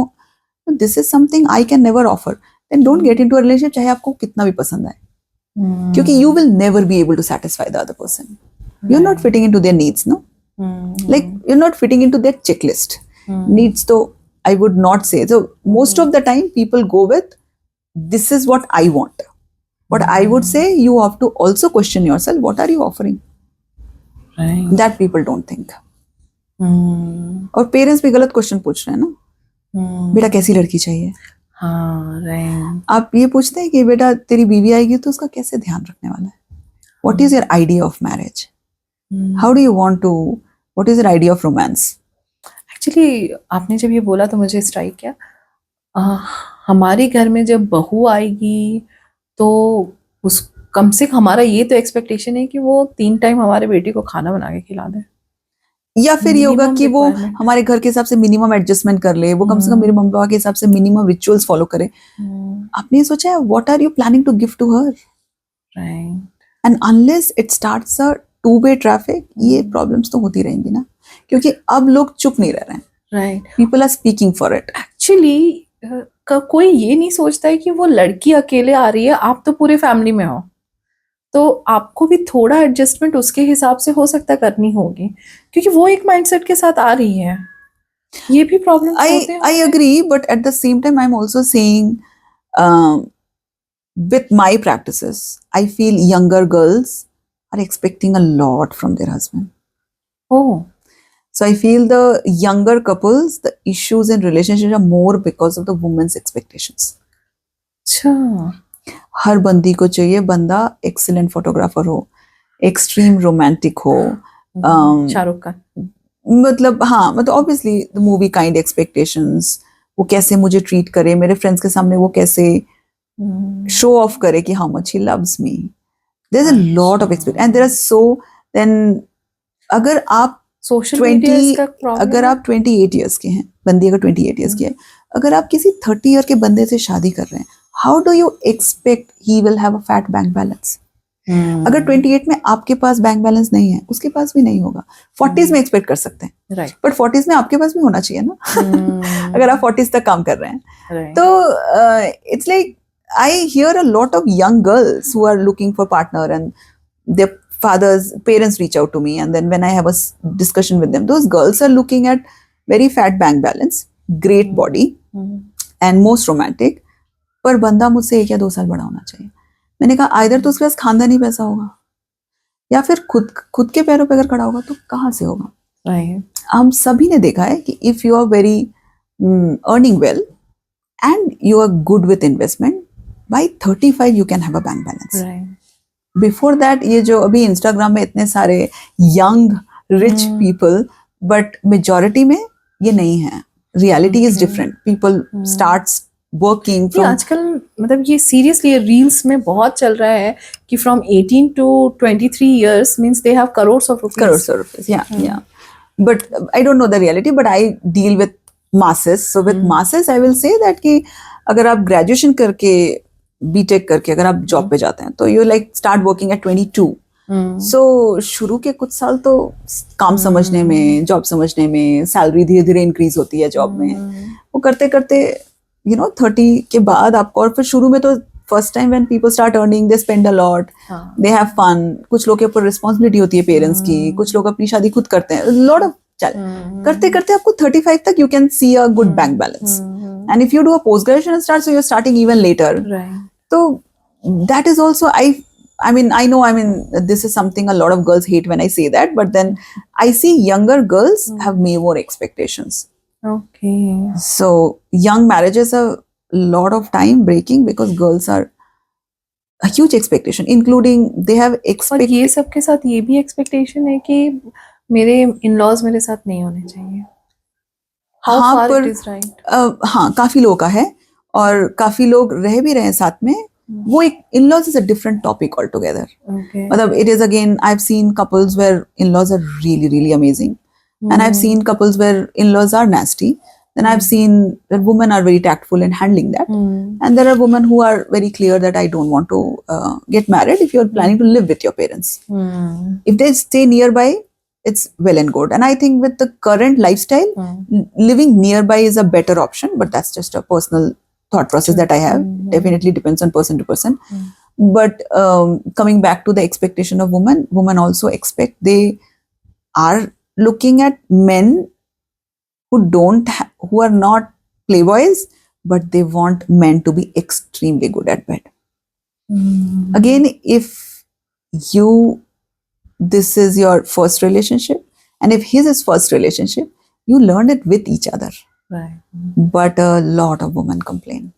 this is something I can never offer, then don't get into a relationship चाहे आपको कितना भी पसंद आए, क्योंकि you will never be able to satisfy the other person. You're not fitting into their needs, no? Like you're not fitting into their checklist. Needs तो I would not say. So most of the time people go with this is what I want. But I would say you have to also question yourself, what are you offering? Right. That people don't think. और parents भी गलत question पूछ रहे हैं ना, बेटा कैसी लड़की चाहिए. हाँ, right. आप ये पूछते हैं कि बेटा तेरी बीवी आएगी तो उसका कैसे ध्यान रखने वाला है. What is your idea of marriage? How do you want to, what is your idea of romance? Actually आपने जब ये बोला तो मुझे स्ट्राइक किया. हमारे घर में जब बहू आएगी तो उस कम से कम हमारा ये तो एक्सपेक्टेशन है कि वो 3 टाइम हमारे बेटे को खाना बना के खिला दे. या फिर ये होगा Minimum कि वो requirement. हमारे घर के हिसाब से मिनिमम एडजस्टमेंट कर ले, वो कम से कम मेरे मम्मी पापा के हिसाब से मिनिमम रिचुअल्स फॉलो करे. आपने ये सोचा है what are you planning to give to her? Right. And unless it starts a two way traffic, ये प्रॉब्लम्स तो होती रहेंगी ना, क्योंकि अब लोग चुप नहीं रह रहे हैं. Right. People are speaking for it. Actually कोई ये नहीं सोचता है कि वो लड़की अकेले आ रही है, आप तो पूरे फैमिली में हो, तो आपको भी थोड़ा एडजस्टमेंट उसके हिसाब से हो सकता है करनी होगी, क्योंकि वो एक माइंडसेट के साथ आ रही है. ये भी प्रॉब्लम होते हैं. I agree, but at the same time, I'm also saying, with my practices, I feel younger girls are expecting a lot from their husband. Oh. So I feel the younger couples, the issues in relationships are more because of the woman's expectations. अच्छा. हर बंदी को चाहिए बंदा excellent photographer हो, extreme romantic हो, शाहरुख खान. मतलब हाँ, मतलब obviously the movie kind expectations, वो कैसे मुझे ट्रीट करे, मेरे फ्रेंड्स के सामने वो कैसे शो ऑफ करे कि how much he loves me. There is a lot of expect and there are so, then अगर आप सोशल मीडिया 20 का प्रॉब्लम. अगर आप 28 इयर्स के हैं, बंदी अगर 28 इयर्स की है, अगर आप किसी 30 ईयर के बंदे से शादी कर रहे हैं, how do you expect he will have a fat bank balance? अगर 28 में आपके पास बैंक बैलेंस नहीं है, उसके पास भी नहीं होगा. 40s में एक्सपेक्ट कर सकते हैं, राइट. बट 40s में आपके पास भी होना चाहिए ना. अगर आप 40s तक काम कर रहे हैं, Right. तो it's like I hear a lot of young girls who are looking for partner and their parents reach out to me, and then when I have a discussion with them, those girls are looking at very fat bank balance, great body, and most romantic, पर बंदा मुझसे 1 या 2 साल बड़ा होना चाहिए. मैंने कहा आइदर तो उसके पास खानदानी पैसा होगा, या फिर खुद के पैरों पे अगर खड़ा होगा तो कहाँ से होगा. Right. हम सभी ने देखा है कि if you are very earning well and you are good with investment, by 35 you can have a bank balance. Right. Before that ये जो अभी इंस्टाग्राम में इतने सारे young rich people, but majority में ये नहीं है. Reality is different. People starts working ये आजकल मतलब ये सीरियसली रील्स में बहुत चल रहा है कि from 18 to 23 years means they have crores of rupees. yeah. But I don't know the reality, but I deal with masses. So with masses I will say that कि अगर आप ग्रेजुएशन करके बीटेक करके अगर आप जॉब पे जाते हैं तो you like start working at 22. सो शुरू के कुछ साल तो काम समझने में, जॉब समझने में, सैलरी धीरे धीरे इंक्रीज होती है जॉब में. वो करते करते 30 के बाद आपको, और फिर शुरू में तो first time when people start earning they spend a lot, they have fun. कुछ लोग के ऊपर रिस्पॉन्सिबिलिटी होती है पेरेंट्स की, कुछ लोग अपनी शादी खुद करते हैं, लॉट ऑफ करते करते आपको 35 तक you can see a good bank balance. And if you do a post graduation start, so you are starting even later. So that is also, I mean this is something a lot of girls hate when I say that, but then I see younger girls have more expectations. Okay. So young marriages are a lot of time breaking because girls are a huge expectation, including they have और ये सबके साथ ये भी expectation है कि मेरे in-laws मेरे साथ नहीं होने चाहिए. How far it is right? हाँ, काफी लोगों का है, और काफी लोग रह भी रहे हैं साथ में. वो एक in-laws is a different topic altogether. Okay. मतलब it is again, I've seen couples where in-laws are really really amazing, and I've seen couples where in-laws are nasty. then I've seen that women are very tactful in handling that. And there are women who are very clear that I don't want to get married if you're planning to live with your parents. If they stay nearby, it's well and good. And I think with the current lifestyle, living nearby is a better option, but that's just a personal thought process that I have. Definitely depends on person to person. But coming back to the expectation of women also expect, they are looking at men who are not playboys, but they want men to be extremely good at bed. Again, if this is your first relationship, and if his is first relationship, you learn it with each other. Right. But a lot of women complain.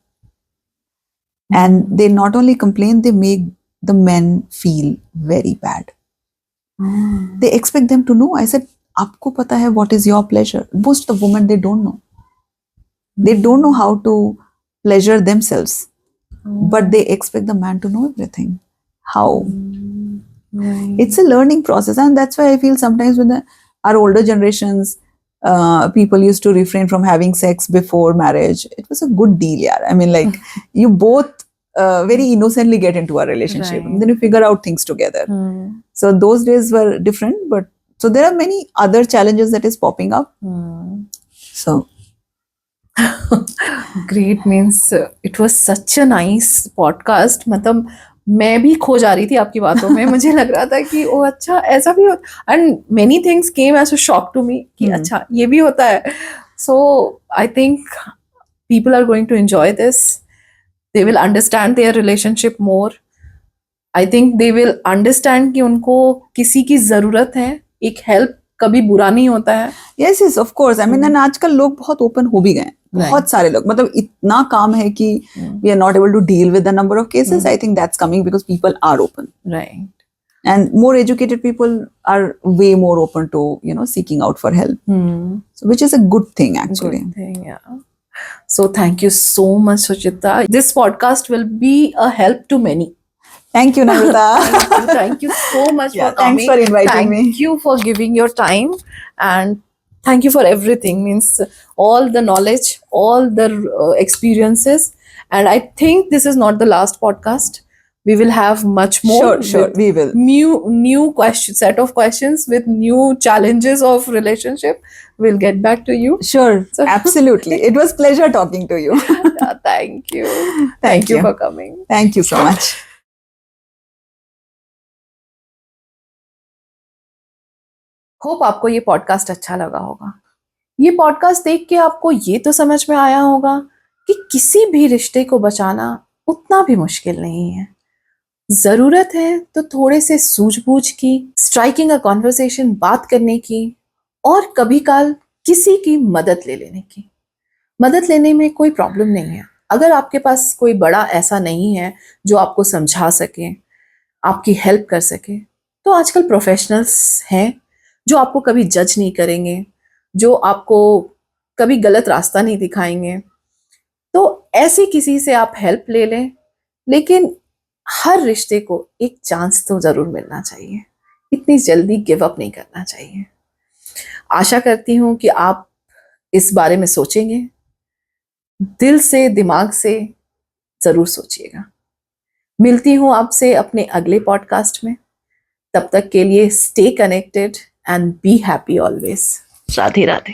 And they not only complain, they make the men feel very bad. They expect them to know. I said, aapko pata hai what is your pleasure? Most of the women, they don't know. They don't know how to pleasure themselves. But they expect the man to know everything. How? It's a learning process. And that's why I feel sometimes when our older generations, people used to refrain from having sex before marriage. It was a good deal, yeah. I mean, like, you both very innocently get into a relationship. Right. And then you figure out things together. So those days were different. But so there are many other challenges that is popping up. So great means it was such a nice podcast. मतलब मैं भी खो जा रही थी आपकी बातों में. मुझे लग रहा था कि ओ अच्छा ऐसा भी होता, and many things came as a shock to me कि अच्छा ये भी होता है. So I think people are going to enjoy this. They will understand their relationship more. I think they will understand कि उनको किसी की जरूरत है. एक हेल्प कभी बुरा नहीं होता है. yes, of course. I mean, and आजकल लोग बहुत ओपन हो भी गए. बहुत सारे लोग, मतलब इतना काम है कि we are not able to deal with the number of cases. I think that's coming because people are open. Right. And more educated people are way more open to, seeking out for help. So, which is a good thing, actually. Good thing, yeah. So thank you so much, Suchita. This podcast will be a help to many. Thank you, Namrata. Thank you so much for coming. Thanks for inviting me. Thank you for giving your time, and thank you for everything. Means all the knowledge, all the experiences, and I think this is not the last podcast. We will have much more. Sure, we will. New set of questions with new challenges of relationship. We'll get back to you. Sure, absolutely. It was pleasure talking to you. Thank you. Thank you for coming. Thank you so much. Hope आपको ये podcast अच्छा लगा होगा. ये podcast देख के आपको ये तो समझ में आया होगा कि किसी भी रिश्ते को बचाना उतना भी मुश्किल नहीं है. जरूरत है तो थोड़े से सूझबूझ की, स्ट्राइकिंग अ कॉन्वर्सेशन, बात करने की, और कभी काल किसी की मदद ले लेने की. मदद लेने में कोई प्रॉब्लम नहीं है. अगर आपके पास कोई बड़ा ऐसा नहीं है जो आपको समझा सके, आपकी हेल्प कर सके, तो आजकल प्रोफेशनल्स हैं जो आपको कभी जज नहीं करेंगे, जो आपको कभी गलत रास्ता नहीं दिखाएंगे. तो ऐसे किसी से आप हेल्प ले लें. लेकिन हर रिश्ते को एक चांस तो जरूर मिलना चाहिए. इतनी जल्दी गिव अप नहीं करना चाहिए. आशा करती हूँ कि आप इस बारे में सोचेंगे. दिल से, दिमाग से जरूर सोचिएगा. मिलती हूँ आपसे अपने अगले पॉडकास्ट में. तब तक के लिए stay connected and be happy always. Radhe Radhe.